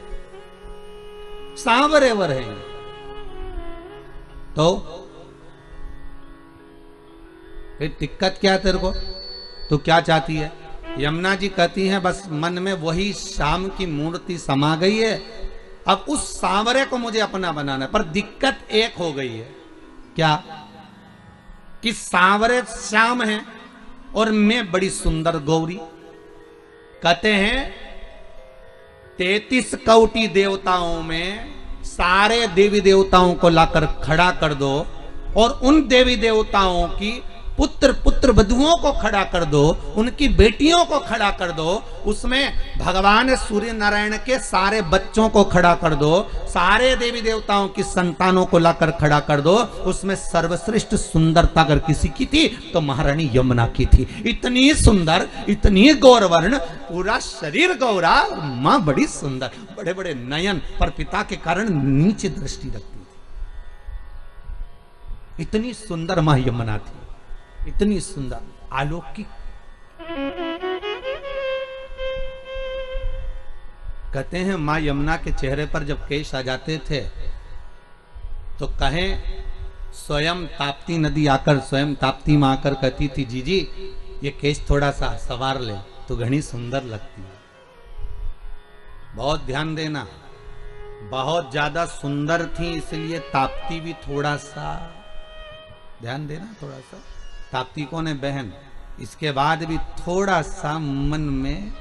सांवरे वो रहेंगे। तो फिर दिक्कत क्या है तेरे को? तू क्या चाहती है? यमुना जी कहती हैं बस मन में वही श्याम की मूर्ति समा गई है, अब उस सांवरे को मुझे अपना बनाना है। पर दिक्कत एक हो गई है, क्या कि सांवरे श्याम है और मैं बड़ी सुंदर गौरी। कहते हैं 33 कोटि देवताओं में सारे देवी देवताओं को लाकर खड़ा कर दो और उन देवी देवताओं की पुत्र वधुओं को खड़ा कर दो, उनकी बेटियों को खड़ा कर दो, उसमें भगवान सूर्य नारायण के सारे बच्चों को खड़ा कर दो, सारे देवी देवताओं की संतानों को लाकर खड़ा कर दो, उसमें सर्वश्रेष्ठ सुंदरता अगर किसी की थी तो महारानी यमुना की थी। इतनी सुंदर, इतनी गौरवर्ण, पूरा शरीर गौरा, मां बड़ी सुंदर, बड़े बड़े नयन, पर पिता के कारण नीचे दृष्टि रखती थी। इतनी सुंदर मां यमुना थी, इतनी सुंदर, अलौकिक। कहते हैं मां यमुना के चेहरे पर जब केश आ जाते थे तो कहें स्वयं ताप्ती नदी आकर, स्वयं ताप्ती मां आकर कहती थी, जीजी ये केश थोड़ा सा सवार ले तो घनी सुंदर लगती है। बहुत ध्यान देना, बहुत ज्यादा सुंदर थी इसलिए ताप्ती भी थोड़ा सा ध्यान देना, थोड़ा सा। ताप्ती को ने बहन, इसके बाद भी थोड़ा सा मन में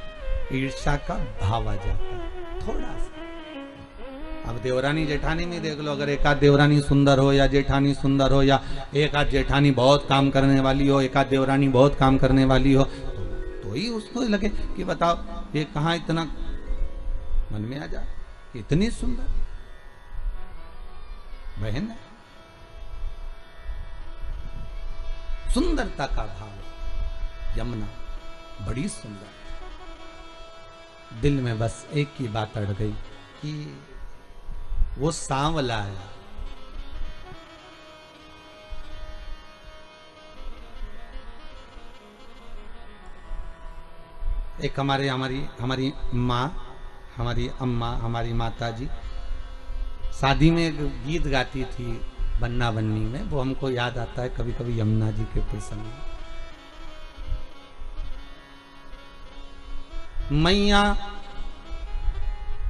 ईर्ष्या का भाव आ जाता है, थोड़ा सा। अब देवरानी जेठानी में देख लो, अगर एक आध देवरानी सुंदर हो या जेठानी सुंदर हो, या एक आध जेठानी बहुत काम करने वाली हो, एक आध देवरानी बहुत काम करने वाली हो, तो ही उसको लगे कि बताओ ये कहाँ इतना मन में आ जाए, इतनी सुंदर बहन है। सुंदरता का भाव, यमुना बड़ी सुंदर। दिल में बस एक ही बात अड़ गई कि वो सांवला है। एक हमारी माँ, हमारी अम्मा, हमारी माता जी शादी में एक गीत गाती थी बन्ना बन्नी में, वो हमको याद आता है कभी कभी यमुना जी के प्रसंग में। मैया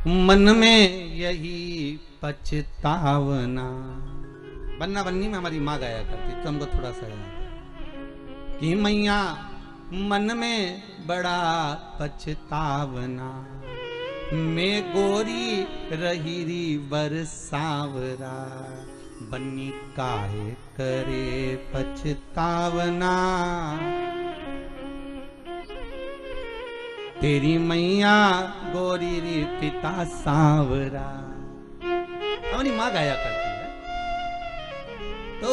मन में यही पछतावना, बन्ना बन्नी में हमारी माँ गाया करती, तो हमको थोड़ा सा याद है कि मैया मन में बड़ा पछतावना, मैं गोरी रही बरसावरा, बन्नी काहे करे पछतावना, तेरी मैया गोरी री पिता सांवरा। हमारी माँ गाया करती है। तो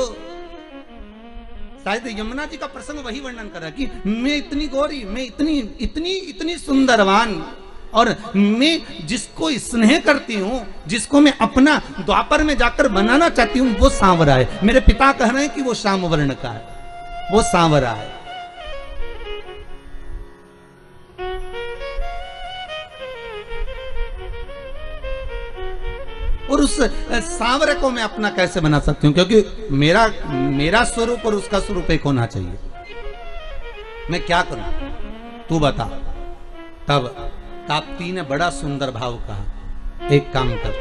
शायद यमुना जी का प्रसंग वही वर्णन कर रहा है कि मैं इतनी गोरी, मैं इतनी सुंदरवान, और मैं जिसको स्नेह करती हूँ, जिसको मैं अपना द्वापर में जाकर बनाना चाहती हूँ, वो सांवरा है। मेरे पिता कह रहे हैं कि वो श्याम वर्ण का है, वो सांवरा है। और उस सांवरे को मैं अपना कैसे बना सकती हूँ, क्योंकि मेरा स्वरूप और उसका स्वरूप एक होना चाहिए। मैं क्या करूं, तू बता। तब ताप्ती ने बड़ा सुंदर भाव कहा, एक काम कर,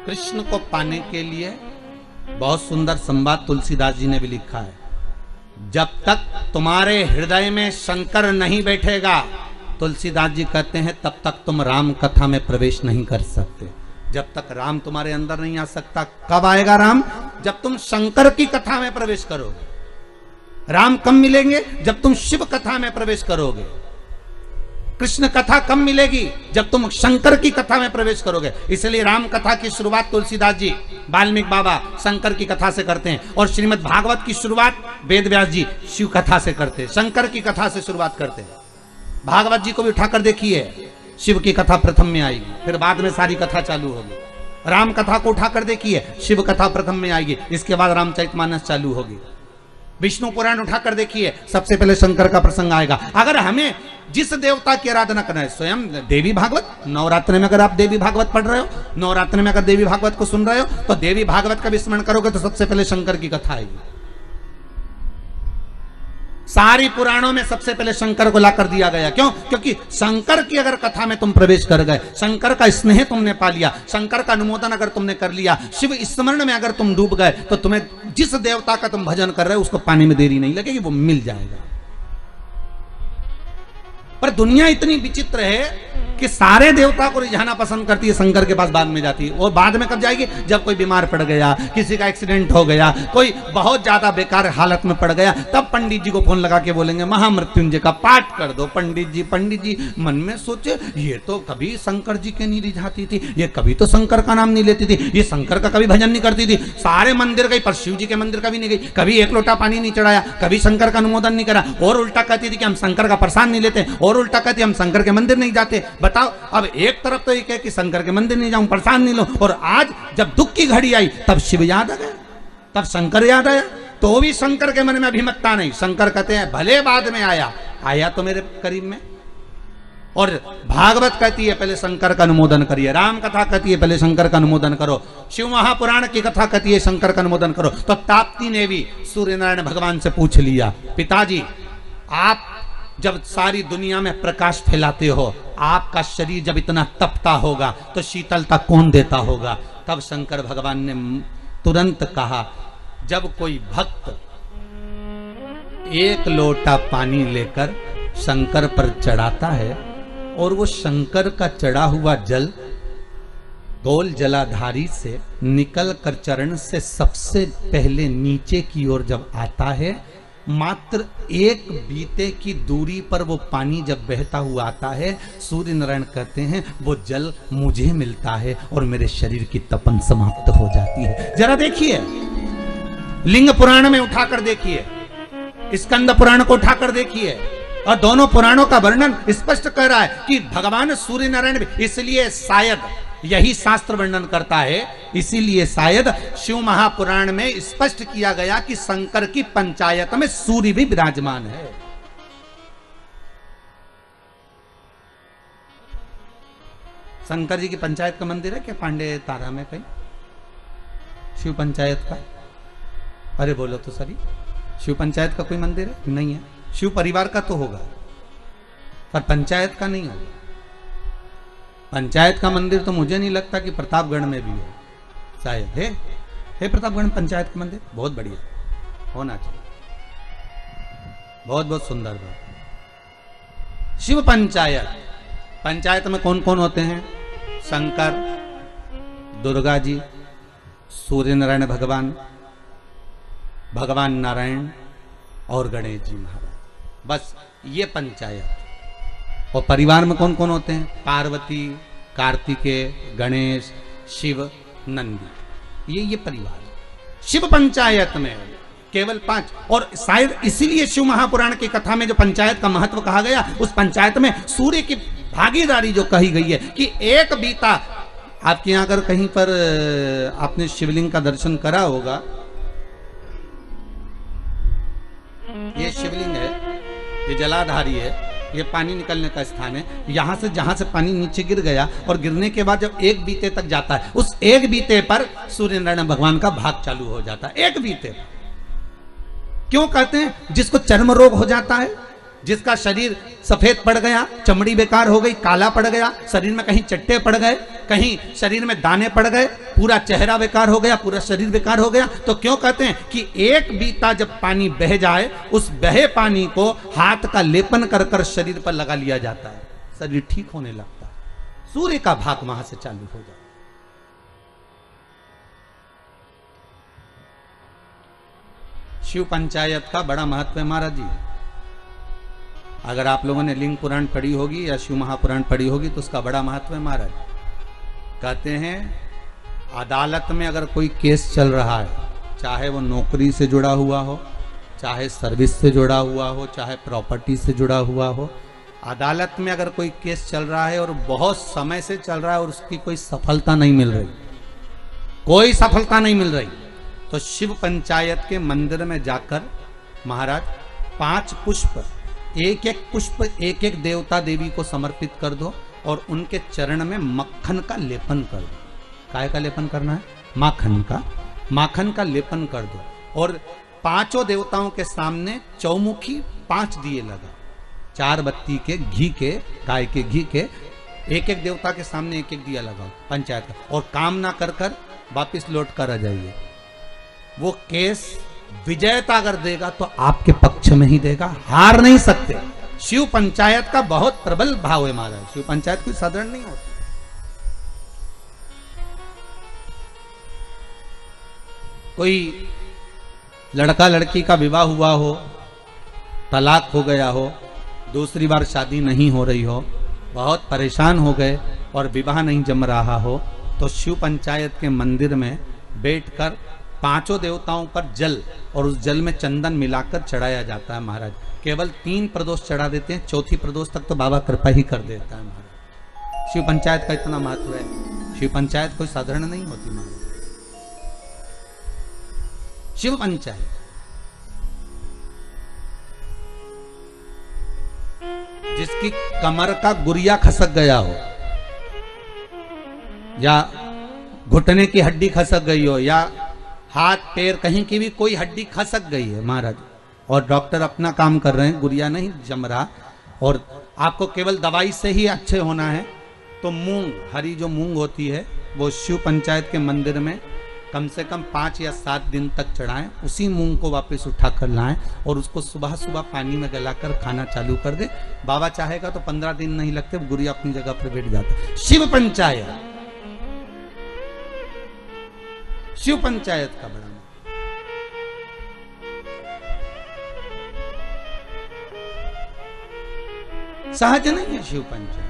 कृष्ण को पाने के लिए बहुत सुंदर संवाद तुलसीदास जी ने भी लिखा है। जब तक तुम्हारे हृदय में शंकर नहीं बैठेगा, तुलसीदास जी कहते हैं, तब तक तुम राम कथा में प्रवेश नहीं कर सकते। जब तक राम तुम्हारे अंदर नहीं आ सकता, कब आएगा राम? जब तुम शंकर की कथा में प्रवेश करोगे। राम कब मिलेंगे? जब तुम शिव कथा में प्रवेश करोगे। कृष्ण कथा कब मिलेगी? जब तुम शंकर की कथा में प्रवेश करोगे। इसलिए राम कथा की शुरुआत तुलसीदास जी, वाल्मीकि बाबा शंकर की कथा से करते हैं, और श्रीमद् भागवत की शुरुआत वेद व्यास जी शिव कथा से करते हैं, शंकर की कथा से शुरुआत करते हैं। भागवत जी को भी उठाकर देखिए, शिव की कथा प्रथम में आएगी, फिर बाद में सारी कथा चालू होगी। राम कथा को उठाकर देखिए, शिव कथा प्रथम में आएगी, इसके बाद रामचरितमानस चालू होगी। विष्णु पुराण उठाकर देखिए, सबसे पहले शंकर का प्रसंग आएगा। अगर हमें जिस देवता की आराधना करना है, स्वयं देवी भागवत, नवरात्र में अगर आप देवी भागवत पढ़ रहे हो, नवरात्र में अगर देवी भागवत को सुन रहे हो, तो देवी भागवत का भी स्मरण करोगे तो सबसे पहले शंकर की कथा आएगी। सारी पुराणों में सबसे पहले शंकर को लाकर दिया गया। क्यों? क्योंकि शंकर की अगर कथा में तुम प्रवेश कर गए, शंकर का स्नेह तुमने पा लिया, शंकर का अनुमोदन अगर तुमने कर लिया, शिव स्मरण में अगर तुम डूब गए, तो तुम्हें जिस देवता का तुम भजन कर रहे हो उसको पाने में देरी नहीं लगेगी, वो मिल जाएगा। पर दुनिया इतनी विचित्र है कि सारे देवता को रिझाना पसंद करती है, शंकर के पास बाद में जाती है। और बाद में कब जाएगी? जब कोई बीमार पड़ गया, किसी का एक्सीडेंट हो गया, कोई बहुत ज्यादा बेकार हालत में पड़ गया, तब पंडित जी को फोन लगा के बोलेंगे महामृत्युंजय का पाठ कर दो। पंडित जी मन में सोचे ये तो कभी शंकर जी के नहीं रिझाती थी, ये कभी तो शंकर का नाम नहीं लेती थी, ये शंकर का कभी भजन नहीं करती थी, सारे मंदिर गई पर शिव जी के मंदिर कभी नहीं गई, कभी एक लोटा पानी नहीं चढ़ाया, कभी शंकर का अनुमोदन नहीं करा, और उल्टा कहती थी कि हम शंकर का प्रसाद नहीं लेते, और उल्टा कहती हम शंकर के मंदिर नहीं जाते। बताओ, अब एक तरफ तो ये कहे कि शंकर के मंदिर नहीं जाऊं, प्रसाद नहीं लो, और आज जब दुख की घड़ी आई तब शिव याद आ गया, तब शंकर याद आया, तो भी शंकर के मन में अभिमतता नहीं। शंकर कहते हैं भले बाद में आया तो मेरे करीब में। और भागवत कहती है पहले शंकर का अनुमोदन करिए, राम कथा कहती है पहले शंकर का अनुमोदन करो, शिव महापुराण की कथा कहती है शंकर का अनुमोदन करो। तो ताप्ती ने भी सूर्य नारायण भगवान से पूछ लिया, पिताजी आप जब सारी दुनिया में प्रकाश फैलाते हो, आपका शरीर जब इतना तपता होगा तो शीतलता कौन देता होगा? तब शंकर भगवान ने तुरंत कहा, जब कोई भक्त एक लोटा पानी लेकर शंकर पर चढ़ाता है और वो शंकर का चढ़ा हुआ जल गोल जलाधारी से निकल कर चरण से सबसे पहले नीचे की ओर जब आता है, मात्र एक बीते की दूरी पर वो पानी जब बहता हुआ आता है, सूर्य नारायण कहते हैं वो जल मुझे मिलता है और मेरे शरीर की तपन समाप्त हो जाती है। जरा देखिए, लिंग पुराण में उठाकर देखिए, स्कंद पुराण को उठाकर देखिए, और दोनों पुराणों का वर्णन स्पष्ट कर रहा है कि भगवान सूर्य नारायण, इसलिए शायद यही शास्त्र वर्णन करता है, इसीलिए शायद शिव महापुराण में स्पष्ट किया गया कि शंकर की पंचायत में सूर्य भी विराजमान है। शंकर जी की पंचायत का मंदिर है क्या पांडे तारा में कहीं? शिव पंचायत का? अरे बोलो तो सही, शिव पंचायत का कोई मंदिर है? नहीं है। शिव परिवार का तो होगा पर पंचायत का नहीं होगा। पंचायत का मंदिर तो मुझे नहीं लगता कि प्रतापगढ़ में भी हो, शायद है प्रतापगढ़ में पंचायत का मंदिर, बहुत बढ़िया होना चाहिए, बहुत बहुत सुंदर बात। शिव पंचायत, पंचायत में कौन कौन होते हैं? शंकर, दुर्गा जी, सूर्य नारायण भगवान, भगवान नारायण और गणेश जी महाराज, बस ये पंचायत। और परिवार में कौन कौन होते हैं? पार्वती, कार्तिकेय, गणेश, शिव, नंदी, ये परिवार। शिव पंचायत में केवल 5, और शायद इसीलिए शिव महापुराण की कथा में जो पंचायत का महत्व कहा गया, उस पंचायत में सूर्य की भागीदारी जो कही गई है कि एक बीता। आपके यहां अगर कहीं पर आपने शिवलिंग का दर्शन करा होगा, ये शिवलिंग है, ये जलाधारी है, ये पानी निकलने का स्थान है। यहां से जहां से पानी नीचे गिर गया और गिरने के बाद जब एक बीते तक जाता है, उस एक बीते पर सूर्य नारायण भगवान का भाग चालू हो जाता है। एक बीते पर क्यों कहते हैं? जिसको चर्म रोग हो जाता है, जिसका शरीर सफेद पड़ गया, चमड़ी बेकार हो गई, काला पड़ गया, शरीर में कहीं चट्टे पड़ गए, कहीं शरीर में दाने पड़ गए, पूरा चेहरा बेकार हो गया, पूरा शरीर बेकार हो गया, तो क्यों कहते हैं कि एक बीता जब पानी बह जाए, उस बहे पानी को हाथ का लेपन कर कर शरीर पर लगा लिया जाता है, शरीर ठीक होने लगता है। सूर्य का भाग वहां से चालू हो जाता है। शिव पंचायत का बड़ा महत्व है महाराज जी। अगर आप लोगों ने लिंग पुराण पढ़ी होगी या शिव महापुराण पढ़ी होगी तो उसका बड़ा महत्व है महाराज। कहते हैं अदालत में अगर कोई केस चल रहा है, चाहे वो नौकरी से जुड़ा हुआ हो, चाहे सर्विस से जुड़ा हुआ हो, चाहे प्रॉपर्टी से जुड़ा हुआ हो, अदालत में अगर कोई केस चल रहा है और बहुत समय से चल रहा है और उसकी कोई सफलता नहीं मिल रही, कोई सफलता नहीं मिल रही, तो शिव पंचायत के मंदिर में जाकर महाराज 5 पुष्प, एक एक पुष्प एक एक देवता देवी को समर्पित कर दो और उनके चरण में मक्खन का लेपन कर दो। काय का लेपन करना है? माखन का लेपन कर दो और 5 देवताओं के सामने चौमुखी 5 दिए लगा, 4 बत्ती के घी के, गाय के घी के, एक एक देवता के सामने एक एक दिया लगाओ पंचायत का, और काम ना कर कर वापिस लौट कर आ जाइए। वो केस विजयता अगर देगा तो आपके पक्ष में ही देगा, हार नहीं सकते। शिव पंचायत का बहुत प्रबल भाव है महाराज। शिव पंचायत कोई साधारण नहीं होती। कोई लड़का लड़की का विवाह हुआ हो, तलाक हो गया हो, दूसरी बार शादी नहीं हो रही हो, बहुत परेशान हो गए और विवाह नहीं जम रहा हो, तो शिव पंचायत के मंदिर में बैठकर पांचों देवताओं पर जल और उस जल में चंदन मिलाकर चढ़ाया जाता है महाराज। केवल 3 प्रदोष चढ़ा देते हैं, चौथी प्रदोष तक तो बाबा कृपा ही कर देता है महाराज। शिव पंचायत का इतना महत्व है। शिव पंचायत कोई साधारण नहीं होती महाराज। शिव पंचायत जिसकी कमर का गुरिया खसक गया हो, या घुटने की हड्डी खसक गई हो, या हाथ पैर कहीं की भी कोई हड्डी खसक गई है महाराज, और डॉक्टर अपना काम कर रहे हैं, गुरिया नहीं जम रहा, और आपको केवल दवाई से ही अच्छे होना है, तो मूंग, हरी जो मूंग होती है, वो शिव पंचायत के मंदिर में कम से कम 5 या 7 दिन तक चढ़ाएं। उसी मूंग को वापस उठा कर लाएं और उसको सुबह सुबह पानी में गलाकर खाना चालू कर दे। बाबा चाहेगा तो 15 दिन नहीं लगते, गुरिया अपनी जगह पर बैठ जाता। शिव पंचायत, शिव पंचायत का बड़ा सहज नहीं है शिव पंचायत।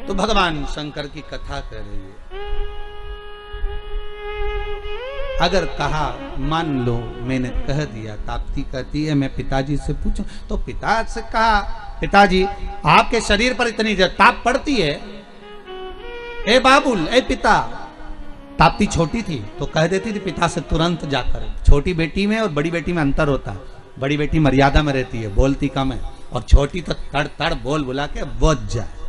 तो भगवान शंकर की कथा कर रही है। अगर कहा मान लो मैंने कह दिया, ताप्ती कहती है मैं पिताजी से पूछूं, तो पिता से कहा पिताजी आपके शरीर पर इतनी ताप पड़ती है, ए बाबुल ए पिता। ताप्ती छोटी थी तो कह देती थी पिता से तुरंत जाकर। छोटी बेटी में और बड़ी बेटी में अंतर होता है। बड़ी बेटी मर्यादा में रहती है, बोलती कम है, और छोटी तो तड़ तड़ बोल बुला के बोझ जाए।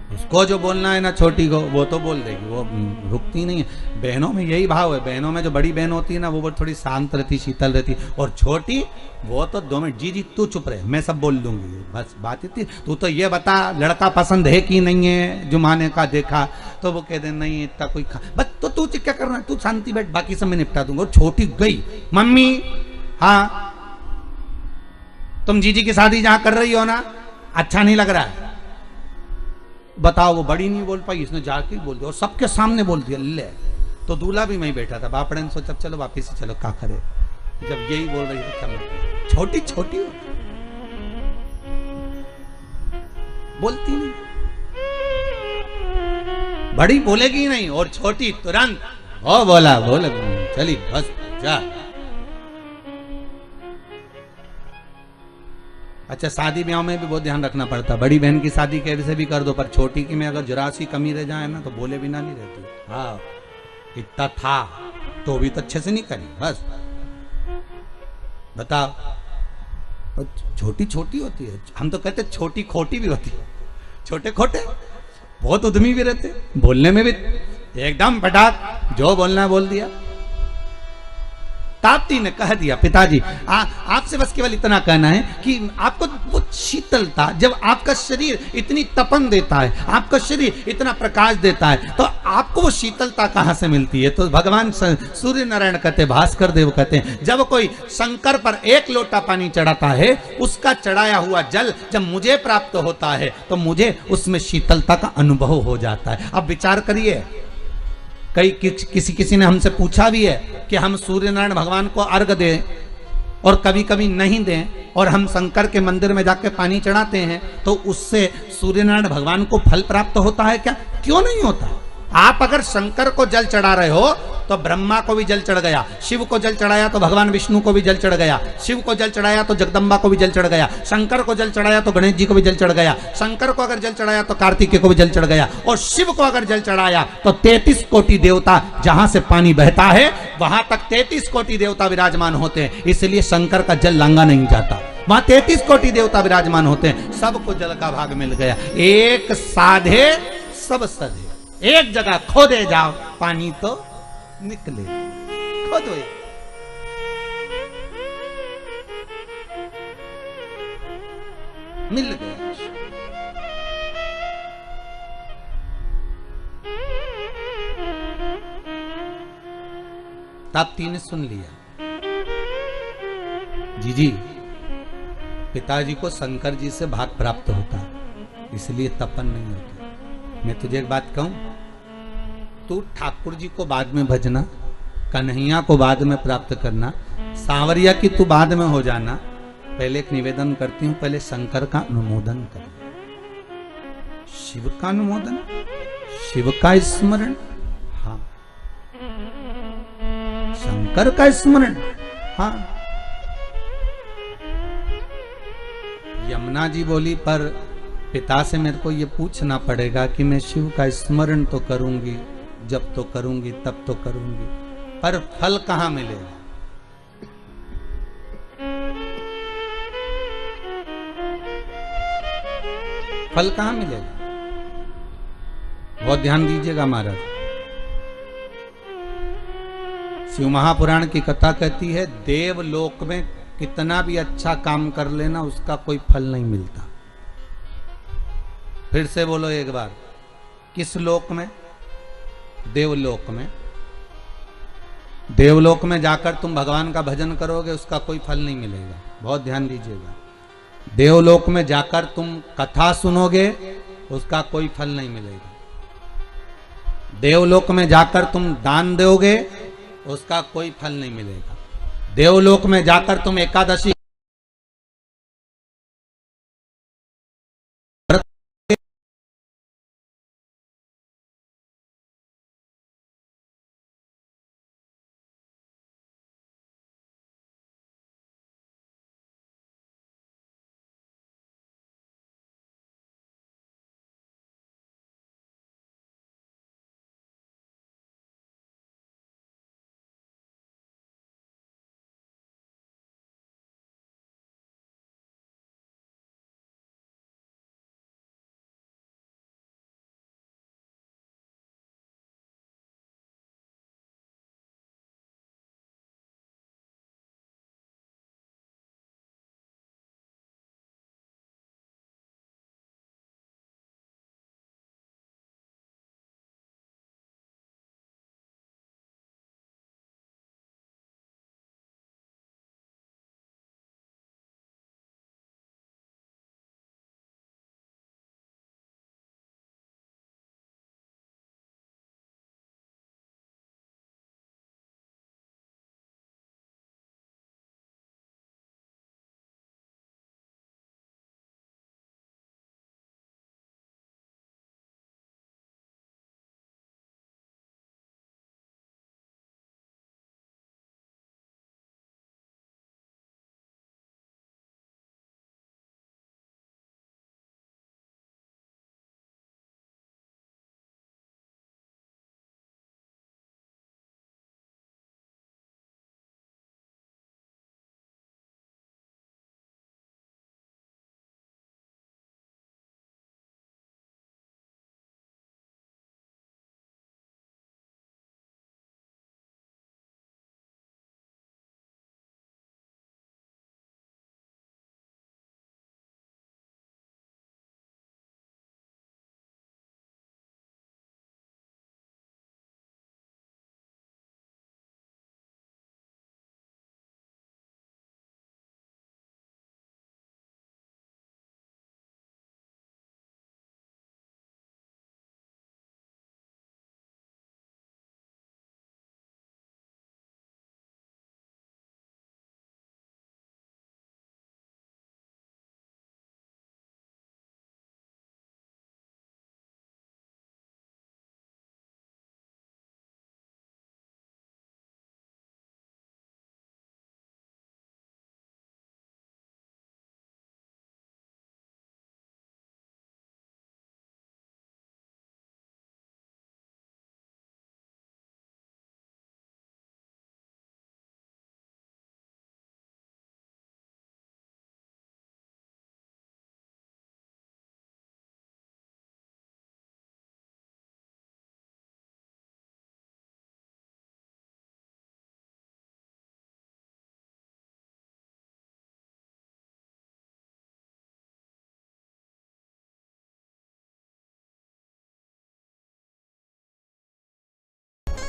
उसको जो बोलना है ना छोटी को, वो तो बोल देगी, वो रुकती नहीं है। बहनों में यही भाव है। बहनों में जो बड़ी बहन होती है ना, वो थोड़ी शांत रहती, शीतल रहती, और छोटी वो तो 2 मिनट, जी जी तू चुप रहे, मैं सब बोल दूंगी, बस बात इतनी। तू तो ये बता लड़का पसंद है कि नहीं है, जुमाने का देखा, तो वो कह दे नहीं इतना कोई बस, तो तू क्या करना, तू शांति बैठ, बाकी सब मैं निपटा दूंगा। और छोटी गई, मम्मी हाँ तुम जीजी की शादी जहां कर रही हो ना, अच्छा नहीं लग रहा है, बताओ। वो बड़ी नहीं बोल पाई, इसने जाके बोल दिया और सबके सामने बोल दिया। ले तो दूल्हा भी मैं बैठा था, बापड़े ने सोचा चलो वापिस चलो क्या करे। जब यही बोल रही थी क्या छोटी छोटी बोलती नहीं, बड़ी बोलेगी नहीं, और छोटी तुरंत ओ बोला बोल चली बस जा। अच्छा शादी ब्याह में भी बहुत ध्यान रखना पड़ता। बड़ी बहन की शादी कैसे भी कर दो, पर छोटी की में अगर जरा सी कमी रह जाए ना, तो बोले बिना नहीं रहती। हाँ इतना था तो भी तो अच्छे से नहीं करी, बस बताओ। छोटी छोटी होती है, हम तो कहते छोटी खोटी भी होती है। छोटे खोटे बहुत उद्यमी भी रहते, बोलने में भी एकदम फटाक, जो बोलना है बोल दिया। ताप्ती ने कह दिया पिताजी आपसे बस केवल इतना कहना है कि आपको वो शीतलता, जब आपका शरीर इतनी तपन देता है, आपका शरीर इतना प्रकाश देता है, तो आपको वो शीतलता कहां से मिलती है। तो भगवान सूर्य नारायण कहते, भास्कर देव कहते हैं, जब कोई शंकर पर 1 लोटा पानी चढ़ाता है, उसका चढ़ाया हुआ जल जब मुझे प्राप्त होता है, तो मुझे उसमें शीतलता का अनुभव हो जाता है। अब विचार करिए, कई किसी ने हमसे पूछा भी है कि हम सूर्य नारायण भगवान को अर्घ दें और कभी कभी नहीं दें, और हम शंकर के मंदिर में जाके पानी चढ़ाते हैं, तो उससे सूर्य नारायण भगवान को फल प्राप्त होता है क्या? क्यों नहीं होता। आप अगर शंकर को जल चढ़ा रहे हो तो ब्रह्मा को भी जल चढ़ गया, शिव को जल चढ़ाया तो भगवान विष्णु को भी जल चढ़ गया, शिव को जल चढ़ाया तो जगदम्बा को भी जल चढ़ गया, शंकर को जल चढ़ाया तो गणेश जी को भी जल चढ़ गया, शंकर को अगर जल चढ़ाया तो कार्तिकेय को भी जल चढ़ गया, और शिव को अगर जल चढ़ाया तो 33 कोटि देवता, जहां से पानी बहता है वहां तक 33 कोटि देवता विराजमान होते हैं। इसलिए शंकर का जल लांगा नहीं जाता, वहां 33 कोटि देवता विराजमान होते हैं। सबको जल का भाग मिल गया। एक साधे सब सधे, एक जगह खोदे जाओ पानी तो निकले। खोदो मिल गया। ताप्ती ने सुन लिया। जी पिताजी को शंकर जी से भाग प्राप्त होता, इसलिए तपन नहीं होती। मैं तुझे एक बात कहूं, तू ठाकुर जी को बाद में भजना, कन्हैया को बाद में प्राप्त करना, सांवरिया की तू बाद में हो जाना। पहले एक निवेदन करती हूं, पहले शंकर का अनुमोदन कर, शिव का अनुमोदन, शिव का स्मरण, हाँ शंकर का स्मरण, हाँ। यमुना जी बोली पर पिता से मेरे को ये पूछना पड़ेगा कि मैं शिव का स्मरण तो करूंगी, जब तो करूंगी तब तो करूंगी, पर फल कहां मिलेगा? फल कहां मिलेगा? बहुत ध्यान दीजिएगा महाराज। शिव महापुराण की कथा कहती है, देवलोक में कितना भी अच्छा काम कर लेना उसका कोई फल नहीं मिलता। फिर से बोलो एक बार, किस लोक में? देवलोक में। देवलोक में जाकर तुम भगवान का भजन करोगे उसका कोई फल नहीं मिलेगा। बहुत ध्यान दीजिएगा। देवलोक में जाकर तुम कथा सुनोगे उसका कोई फल नहीं मिलेगा। देवलोक में जाकर तुम दान दोगे उसका कोई फल नहीं मिलेगा। देवलोक में जाकर तुम एकादशी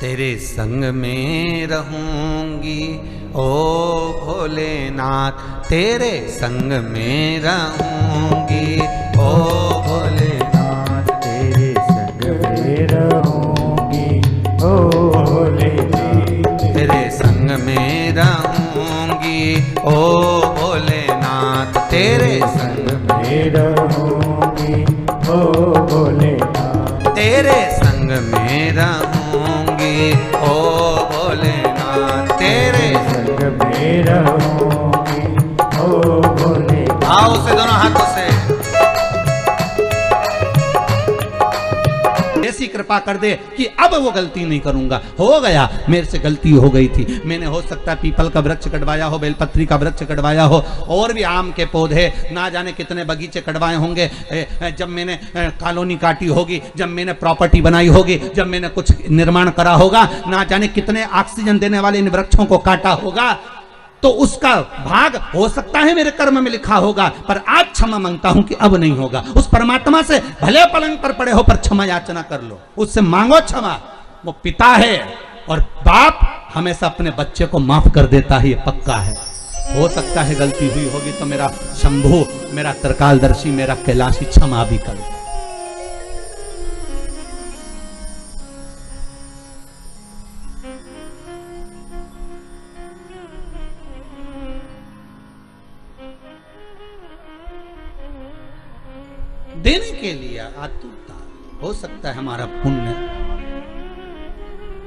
तेरे संग में रहूंगी ओ भोलेनाथ, तेरे संग में रहूंगी ओ भोलेनाथ, तेरे संग में रहूंगी ओ भोलेनाथ, तेरे संग में रहूंगी ओ भोलेनाथ, तेरे संग में रहूंगी ओ भोलेनाथ, तेरे संग में रहूंगी ओ भोलेनाथ, तेरे संग में रहूंगी ओ भोलेनाथ। आओ से दोनों हाथों से ऐसी कृपा कर दे कि अब वो गलती नहीं करूंगा। हो गया, मेरे से गलती हो गई थी। मैंने हो सकता है पीपल का वृक्ष कटवाया हो, बेलपत्री का वृक्ष कटवाया हो, और भी आम के पौधे, ना जाने कितने बगीचे कटवाए होंगे। जब मैंने कॉलोनी काटी होगी, जब मैंने प्रॉपर्टी बनाई होगी, जब मैंने कुछ निर्माण करा होगा, ना जाने कितने ऑक्सीजन देने वाले इन वृक्षों को काटा होगा, तो उसका भाग हो सकता है मेरे कर्म में लिखा होगा। पर आज क्षमा मांगता हूं कि अब नहीं होगा। उस परमात्मा से भले पलंग पर पड़े हो पर क्षमा याचना कर लो, उससे मांगो क्षमा। वो पिता है और बाप हमेशा अपने बच्चे को माफ कर देता है, ये पक्का है। हो सकता है गलती हुई होगी तो मेरा शंभू, मेरा त्रिकालदर्शी, मेरा कैलाशी क्षमा भी कर दे। देने के लिए आतुरता, हो सकता है हमारा पुण्य,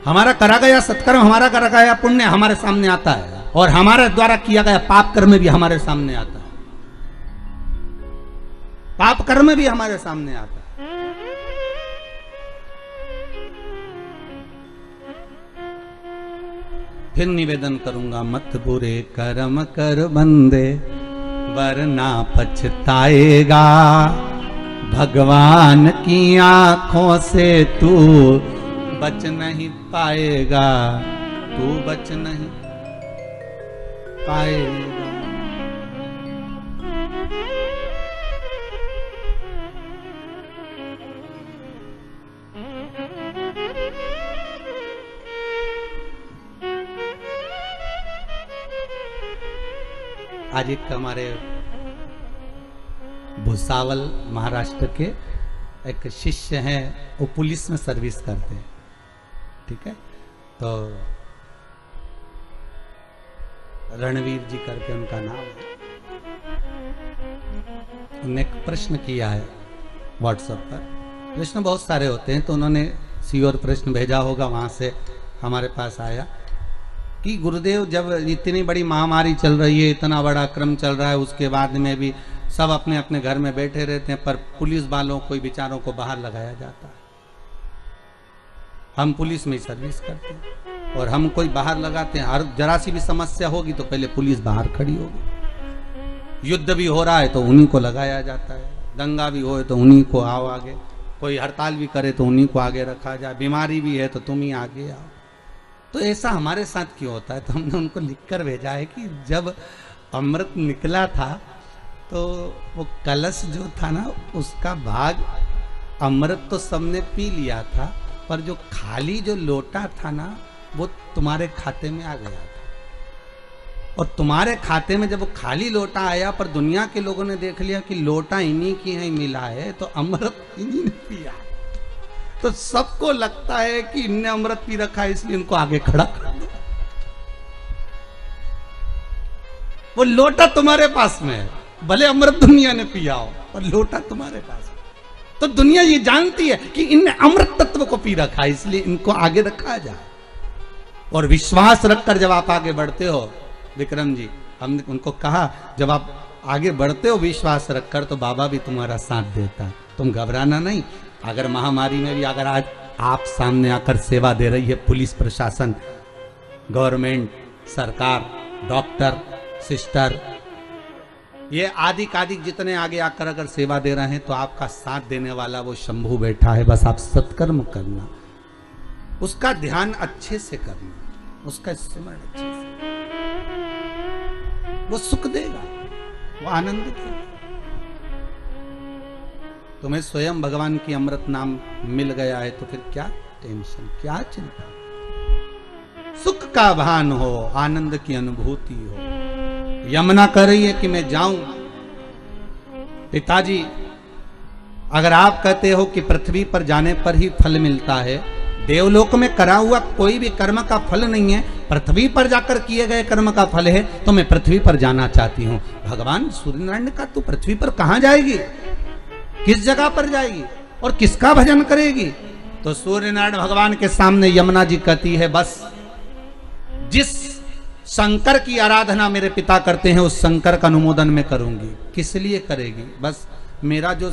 हमारा करा गया सत्कर्म, हमारा करा गया पुण्य हमारे सामने आता है, और हमारे द्वारा किया गया पाप कर्म भी हमारे सामने आता है। पाप कर्म भी हमारे सामने आता है। फिर निवेदन करूंगा, मत बुरे कर्म कर बंदे वरना पछताएगा, भगवान की आंखों से तू बच नहीं पाएगा, तू बच नहीं पाएगा। आज एक हमारे भुसावल महाराष्ट्र के एक शिष्य हैं, वो पुलिस में सर्विस करते हैं, ठीक है। तो रणवीर जी करके उनका नाम है। उन्होंने एक प्रश्न किया है व्हाट्सएप पर। प्रश्न बहुत सारे होते हैं, तो उन्होंने श्योर प्रश्न भेजा होगा, वहां से हमारे पास आया कि गुरुदेव, जब इतनी बड़ी महामारी चल रही है, इतना बड़ा क्रम चल रहा है, उसके बाद में भी सब अपने अपने घर में बैठे रहते हैं, पर पुलिस वालों को, बेचारों को बाहर लगाया जाता है। हम पुलिस में सर्विस करते हैं और हम कोई बाहर लगाते हैं। हर जरा सी भी समस्या होगी तो पहले पुलिस बाहर खड़ी होगी। युद्ध भी हो रहा है तो उन्हीं को लगाया जाता है, दंगा भी हो तो उन्हीं को आओ आगे, कोई हड़ताल भी करे तो उन्हीं को आगे रखा जाए, बीमारी भी है तो तुम ही आगे आओ। तो ऐसा हमारे साथ क्यों होता है? तो हमने उनको लिखकर भेजा है कि जब अमृत निकला था तो वो कलश जो था ना, उसका भाग अमृत तो सबने पी लिया था, पर जो खाली जो लोटा था ना, वो तुम्हारे खाते में आ गया था। और तुम्हारे खाते में जब वो खाली लोटा आया, पर दुनिया के लोगों ने देख लिया कि लोटा इन्हीं की है मिला है, तो अमृत इन्हीं ने पिया। तो सबको लगता है कि इनने अमृत पी रखा है, इसलिए इनको आगे खड़ा कर दो। वो लोटा तुम्हारे पास में है, भले अमृत दुनिया ने पिया हो, पर लोटा तुम्हारे पास है। तो दुनिया ये जानती है कि इनने अमृत तत्व को पी रखा है, इसलिए इनको आगे रखा जाए। और विश्वास रखकर जब आप आगे बढ़ते हो, विक्रम जी, हमने उनको कहा, जब आप आगे बढ़ते हो विश्वास रखकर, तो बाबा भी तुम्हारा साथ देता है। तुम घबराना नहीं। अगर महामारी में भी अगर आज आप सामने आकर सेवा दे रही है पुलिस प्रशासन, गवर्नमेंट, सरकार, डॉक्टर, सिस्टर, ये आदि कादिक जितने आगे आकर अगर सेवा दे रहे हैं, तो आपका साथ देने वाला वो शंभू बैठा है। बस आप सत्कर्म करना, उसका ध्यान अच्छे से करना, उसका स्मरण अच्छे से, वो सुख देगा, वो आनंद देगा। तुम्हें स्वयं भगवान की अमृत नाम मिल गया है, तो फिर क्या टेंशन, क्या चिंता। का भान हो, आनंद की अनुभूति हो। यमुना कह रही है कि मैं जाऊं। पिताजी, अगर आप कहते हो कि पृथ्वी पर जाने पर ही फल मिलता है, देवलोक में करा हुआ कोई भी कर्म का फल नहीं है, पृथ्वी पर जाकर किए गए कर्म का फल है, तो मैं पृथ्वी पर जाना चाहती हूँ। भगवान सूर्यनारायण का तू पृथ्वी पर कहाँ जाएगी, किस जगह पर जाएगी और किसका भजन करेगी? तो सूर्यनारायण भगवान के सामने यमुना जी कहती है, बस जिस शंकर की आराधना मेरे पिता करते हैं उस शंकर का अनुमोदन मैं करूंगी। किस लिए करेगी? बस मेरा जो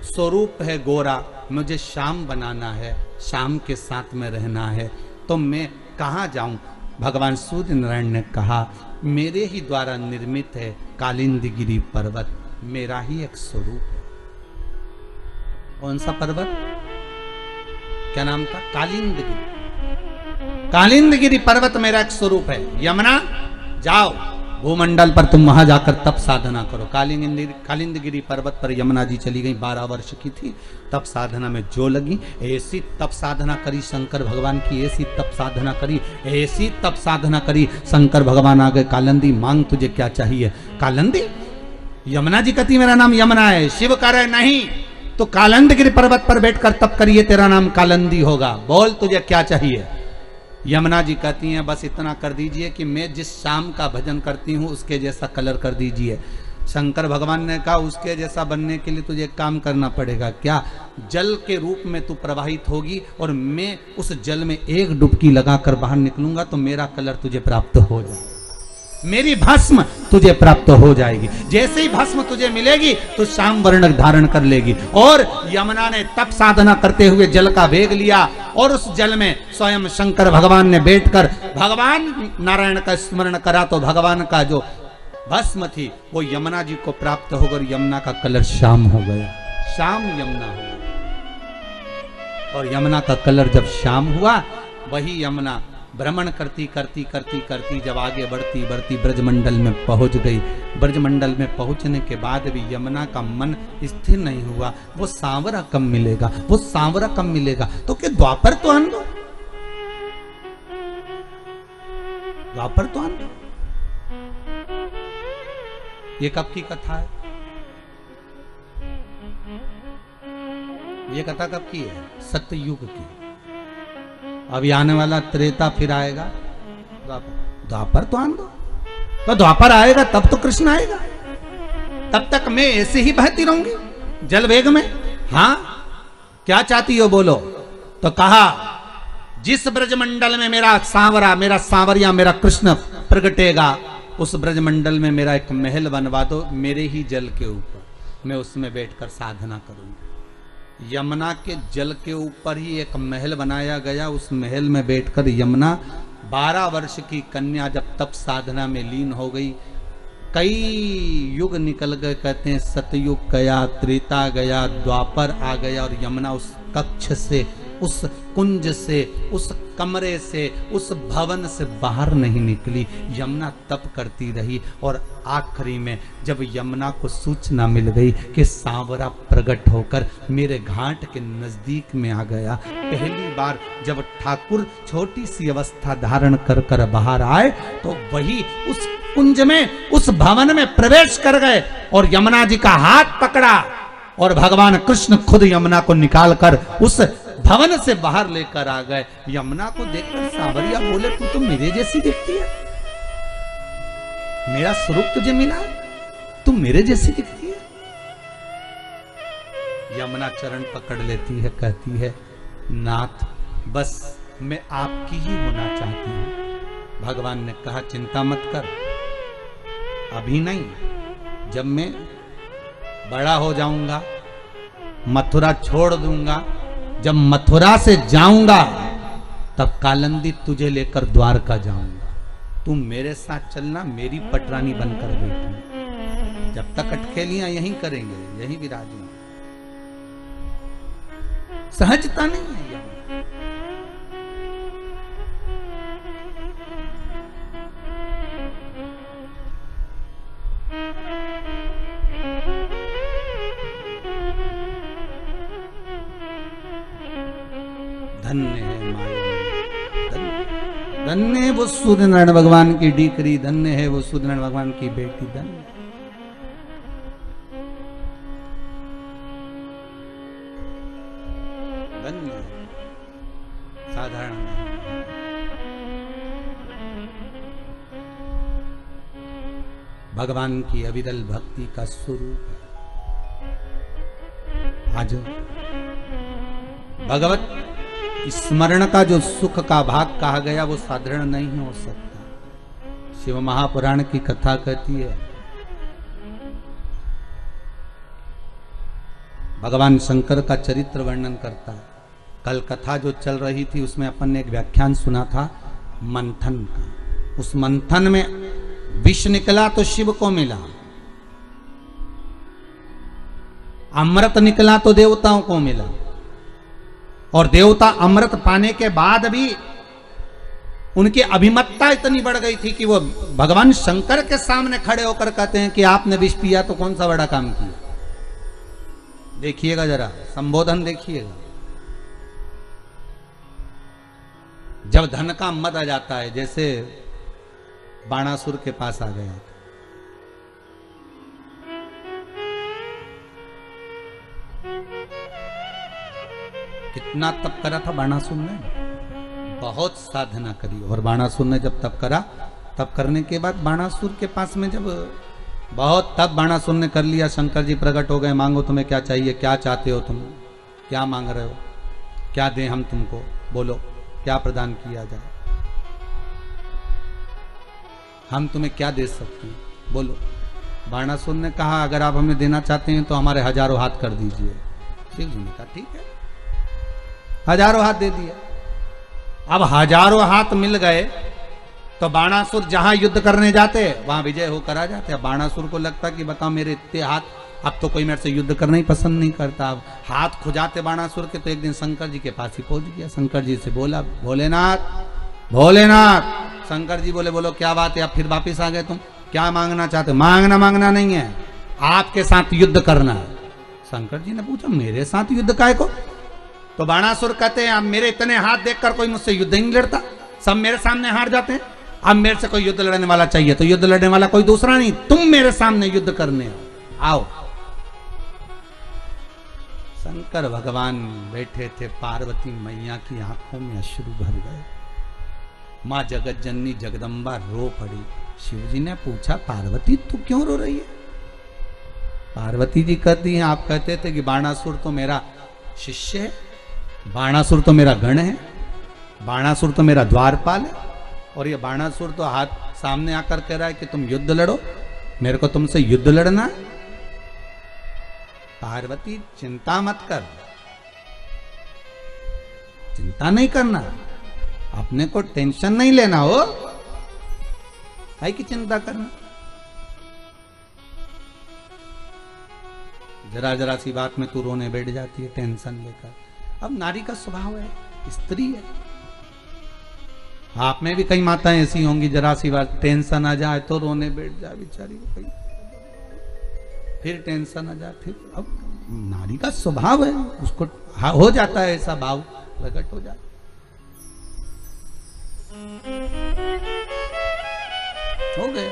स्वरूप है गोरा, मुझे श्याम बनाना है, श्याम के साथ में रहना है, तो मैं कहाँ जाऊं? भगवान सूर्य नारायण ने कहा, मेरे ही द्वारा निर्मित है कालिंदगिरी पर्वत, मेरा ही एक स्वरूप है। कौन सा पर्वत? क्या नाम था? कालिंदगिरी। कालिंदगिरी पर्वत मेरा एक स्वरूप है। यमुना जाओ भूमंडल पर, तुम वहां जाकर तप साधना करो। कालिंदगिरी पर्वत पर यमुना जी चली गई, 12 वर्ष की थी, तप साधना में जो लगी। ऐसी तप साधना करी शंकर भगवान की, ऐसी तप साधना करी, ऐसी तप साधना करी। शंकर भगवान आ गए, कालिंदी मांग तुझे क्या चाहिए? कालिंदी? यमुना जी कहती मेरा नाम यमुना है। शिव कह रहे नहीं, तो कालिंदगिरी पर्वत पर बैठकर तप करिए, तेरा नाम कालिंदी होगा। बोल तुझे क्या चाहिए? यमुना जी कहती हैं, बस इतना कर दीजिए कि मैं जिस श्याम का भजन करती हूँ उसके जैसा कलर कर दीजिए। शंकर भगवान ने कहा, उसके जैसा बनने के लिए तुझे एक काम करना पड़ेगा। क्या? जल के रूप में तू प्रवाहित होगी और मैं उस जल में एक डुबकी लगाकर बाहर निकलूंगा तो मेरा कलर तुझे प्राप्त हो जाएगा, मेरी भस्म तुझे प्राप्त हो जाएगी। जैसे ही भस्म तुझे मिलेगी तो श्याम वर्ण धारण कर लेगी। और यमुना ने तप साधना करते हुए जल का वेग लिया और उस जल में स्वयं शंकर भगवान ने बैठकर भगवान नारायण का स्मरण करा, तो भगवान का जो भस्म थी वो यमुना जी को प्राप्त होकर यमुना का कलर श्याम हो गया। श्याम यमुना हो गया। और यमुना का कलर जब श्याम हुआ, वही यमुना भ्रमण करती करती करती करती जब आगे बढ़ती बढ़ती ब्रजमंडल में पहुंच गई। ब्रजमंडल में पहुंचने के बाद भी यमुना का मन स्थिर नहीं हुआ। वो सांवरा कब मिलेगा, वो सांवरा कब मिलेगा? तो क्या द्वापर तो आन दो, द्वापर तो आन दो। ये कब की कथा है? ये कथा कब की है? सत्ययुग की। अभी आने वाला त्रेता फिर आएगा, द्वापर तो आन दो। तो द्वापर आएगा तब तो कृष्ण आएगा, तब तक मैं ऐसे ही बहती रहूंगी जल वेग में। हाँ, क्या चाहती हो बोलो? तो कहा, जिस ब्रजमंडल में मेरा सांवरा, मेरा सांवरिया, मेरा कृष्ण प्रगटेगा, उस ब्रजमंडल में मेरा एक महल बनवा दो, मेरे ही जल के ऊपर, मैं उसमें बैठकर साधना करूंगी। यमुना के जल के ऊपर ही एक महल बनाया गया। उस महल में बैठकर यमुना 12 वर्ष की कन्या जब तप साधना में लीन हो गई, कई युग निकल गए। कहते हैं सतयुग गया, त्रेता गया, द्वापर आ गया और यमुना उस कक्ष से, उस कुंज से, उस कमरे से, उस भवन से बाहर नहीं निकली। यमुना तप करती रही और आखिरी में जब यमुना को सूचना मिल गई कि सांवरा प्रकट होकर मेरे घाट के नजदीक में आ गया, पहली बार जब ठाकुर छोटी सी अवस्था धारण कर कर बाहर आए, तो वही उस कुंज में, उस भवन में प्रवेश कर गए और यमुना जी का हाथ पकड़ा और भगवान कृष्ण खुद यमुना को निकालकर उस भवन से बाहर लेकर आ गए। यमुना को देखकर सांवरिया बोले, तू तो मेरे जैसी दिखती है, मेरा स्वरूप तुझे मिला, तू मेरे जैसी दिखती है। यमुना चरण पकड़ लेती है, कहती है, नाथ बस मैं आपकी ही होना चाहती हूं। भगवान ने कहा, चिंता मत कर, अभी नहीं, जब मैं बड़ा हो जाऊंगा, मथुरा छोड़ दूंगा, जब मथुरा से जाऊंगा तब कालिंदी तुझे लेकर द्वारका जाऊंगा, तुम मेरे साथ चलना, मेरी पटरानी बनकर बैठना। जब तक अटखेलियां यहीं करेंगे, यहीं विराजेंगे। सहजता नहीं है यहां। धन्य है माया, धन्य। धन्य है वो सूर्यनारायण भगवान की डीकरी, धन्य है वो सूर्यनारायण भगवान की बेटी, धन्य। धन्य साधारण भगवान की अविरल भक्ति का स्वरूप है। आज भगवत स्मरण का जो सुख का भाग कहा गया वो साधारण नहीं हो सकता। शिव महापुराण की कथा कहती है भगवान शंकर का चरित्र वर्णन करता है। कल कथा जो चल रही थी उसमें अपन ने एक व्याख्यान सुना था मंथन का। उस मंथन में विष निकला तो शिव को मिला, अमृत निकला तो देवताओं को मिला, और देवता अमृत पाने के बाद भी उनकी अभिमतता इतनी बढ़ गई थी कि वो भगवान शंकर के सामने खड़े होकर कहते हैं कि आपने विष पिया तो कौन सा बड़ा काम किया। देखिएगा जरा संबोधन देखिएगा। जब धन का मद आ जाता है, जैसे बाणासुर के पास आ गया, कितना तप करा था बाणासुर ने, बहुत साधना करी। और बाणासुर ने जब तप करा, तप करने के बाद बाणासुर के पास में जब बहुत तप बाणासुर ने कर लिया, शंकर जी प्रकट हो गए, मांगो तुम्हें क्या चाहिए, क्या चाहते हो तुम, क्या मांग रहे हो, क्या दें हम तुमको, बोलो क्या प्रदान किया जाए, हम तुम्हें क्या दे सकते हैं, बोलो। बाणासुर ने कहा अगर आप हमें देना चाहते हैं तो हमारे 1000 हाथ कर दीजिए। शिव जी ने कहा ठीक है, 1000 हाथ दे दिया। अब 1000 हाथ मिल गए तो बाणासुर जहां युद्ध करने जाते वहां विजय होकर आ जाते। अब बाणासुर को लगता कि बता मेरे इतने हाथ, अब तो कोई मेरे से युद्ध करना ही पसंद नहीं करता। अब हाथ खुजाते बाणासुर के, तो एक दिन शंकर जी के पास ही पहुंच गया। शंकर जी से बोला भोलेनाथ भोलेनाथ। शंकर जी बोले बोलो क्या बात है, अब फिर वापिस आ गए तुम, क्या मांगना चाहते। मांगना नहीं है, आपके साथ युद्ध करना है। शंकर जी ने पूछा मेरे साथ युद्ध काहे को। तो बाणासुर कहते हैं अब मेरे इतने हाथ देखकर कोई मुझसे युद्ध ही नहीं लड़ता, सब मेरे सामने हार जाते हैं। अब मेरे से कोई युद्ध लड़ने वाला चाहिए, तो युद्ध लड़ने वाला कोई दूसरा नहीं, तुम मेरे सामने युद्ध करने आओ। शंकर भगवान बैठे थे, पार्वती मैया की आंखों में अश्रु भर गए। मां जगत जननी जगदम्बा रो पड़ी। शिवजी ने पूछा पार्वती तू क्यों रो रही है। पार्वती जी कहती हैं आप कहते थे कि बाणासुर तो मेरा शिष्य है, बाणासुर तो मेरा गण है, बाणासुर तो मेरा द्वारपाल है, और ये बाणासुर तो हाथ सामने आकर कह रहा है कि तुम युद्ध लड़ो, मेरे को तुमसे युद्ध लड़ना है। पार्वती चिंता मत कर, चिंता नहीं करना, अपने को टेंशन नहीं लेना हो, काहे की चिंता करना। जरा जरा सी बात में तू रोने बैठ जाती है टेंशन लेकर। अब नारी का स्वभाव है, स्त्री है। आप में भी कई माताएं ऐसी होंगी, जरा सी बात टेंशन आ जाए तो रोने बैठ जाए बेचारी को, फिर टेंशन आ जाए, फिर अब नारी का स्वभाव है, उसको हो जाता है ऐसा भाव प्रकट हो जाता। हो गए।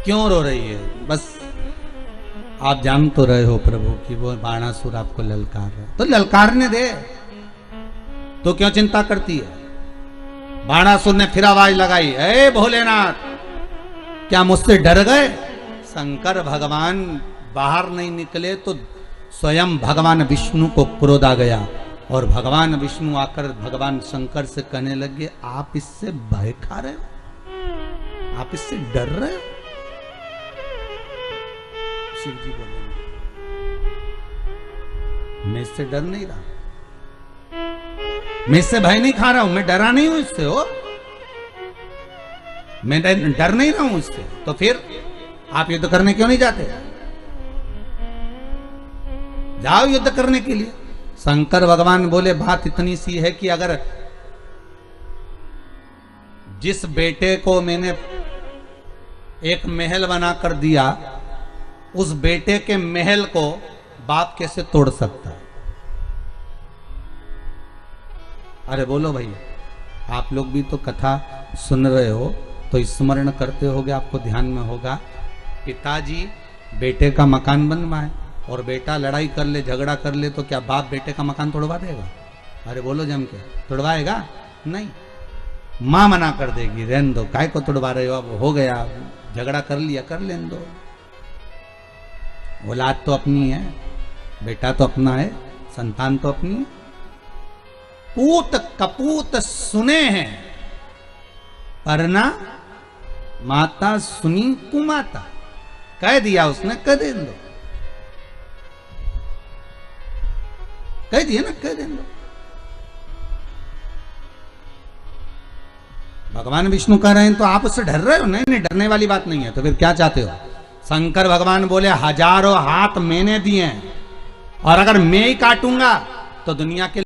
क्यों रो रही है, बस आप जान तो रहे हो प्रभु कि वो बाणासुर आपको ललकार रहा है, तो ललकारने दे, तो क्यों चिंता करती है। बाणासुर ने फिर आवाज लगाई, ए भोलेनाथ क्या मुझसे डर गए। शंकर भगवान बाहर नहीं निकले तो स्वयं भगवान विष्णु को क्रोध आ गया, और भगवान विष्णु आकर भगवान शंकर से कहने लगे आप इससे भय खा रहे हो, आप इससे डर रहे हो। शिव जी बोले मैं इससे डर नहीं रहा, मैं इससे भय नहीं खा रहा हूं, मैं डरा नहीं हूं इससे, हो मैं डर नहीं रहा हूं इससे। तो फिर आप युद्ध करने क्यों नहीं जाते, जाओ युद्ध करने के लिए। शंकर भगवान बोले बात इतनी सी है कि अगर जिस बेटे को मैंने एक महल बनाकर दिया, उस बेटे के महल को बाप कैसे तोड़ सकता है। अरे बोलो भाई, आप लोग भी तो कथा सुन रहे हो तो स्मरण करते होगे, आपको ध्यान में होगा, पिताजी बेटे का मकान बनवाए और बेटा लड़ाई कर ले, झगड़ा कर ले, तो क्या बाप बेटे का मकान तोड़वा देगा? अरे बोलो जम के, तोड़वाएगा? नहीं, माँ मना कर देगी, रहने दो, काय को तोड़वा रहे हो, अब हो गया, झगड़ा कर लिया, कर लेने दो। औलाद तो अपनी है, बेटा तो अपना है, संतान तो अपनी है। पूत कपूत सुने हैं पर ना माता सुनी कुमाता, कह दिया उसने, कह दे दो, कह दिया ना, कह दे दो। भगवान विष्णु कह रहे हैं तो आप उससे डर रहे हो? नहीं नहीं, डरने वाली बात नहीं है। तो फिर क्या चाहते हो? शंकर भगवान बोले हजारों हाथ मैंने दिए हैं और अगर मैं ही काटूंगा तो दुनिया के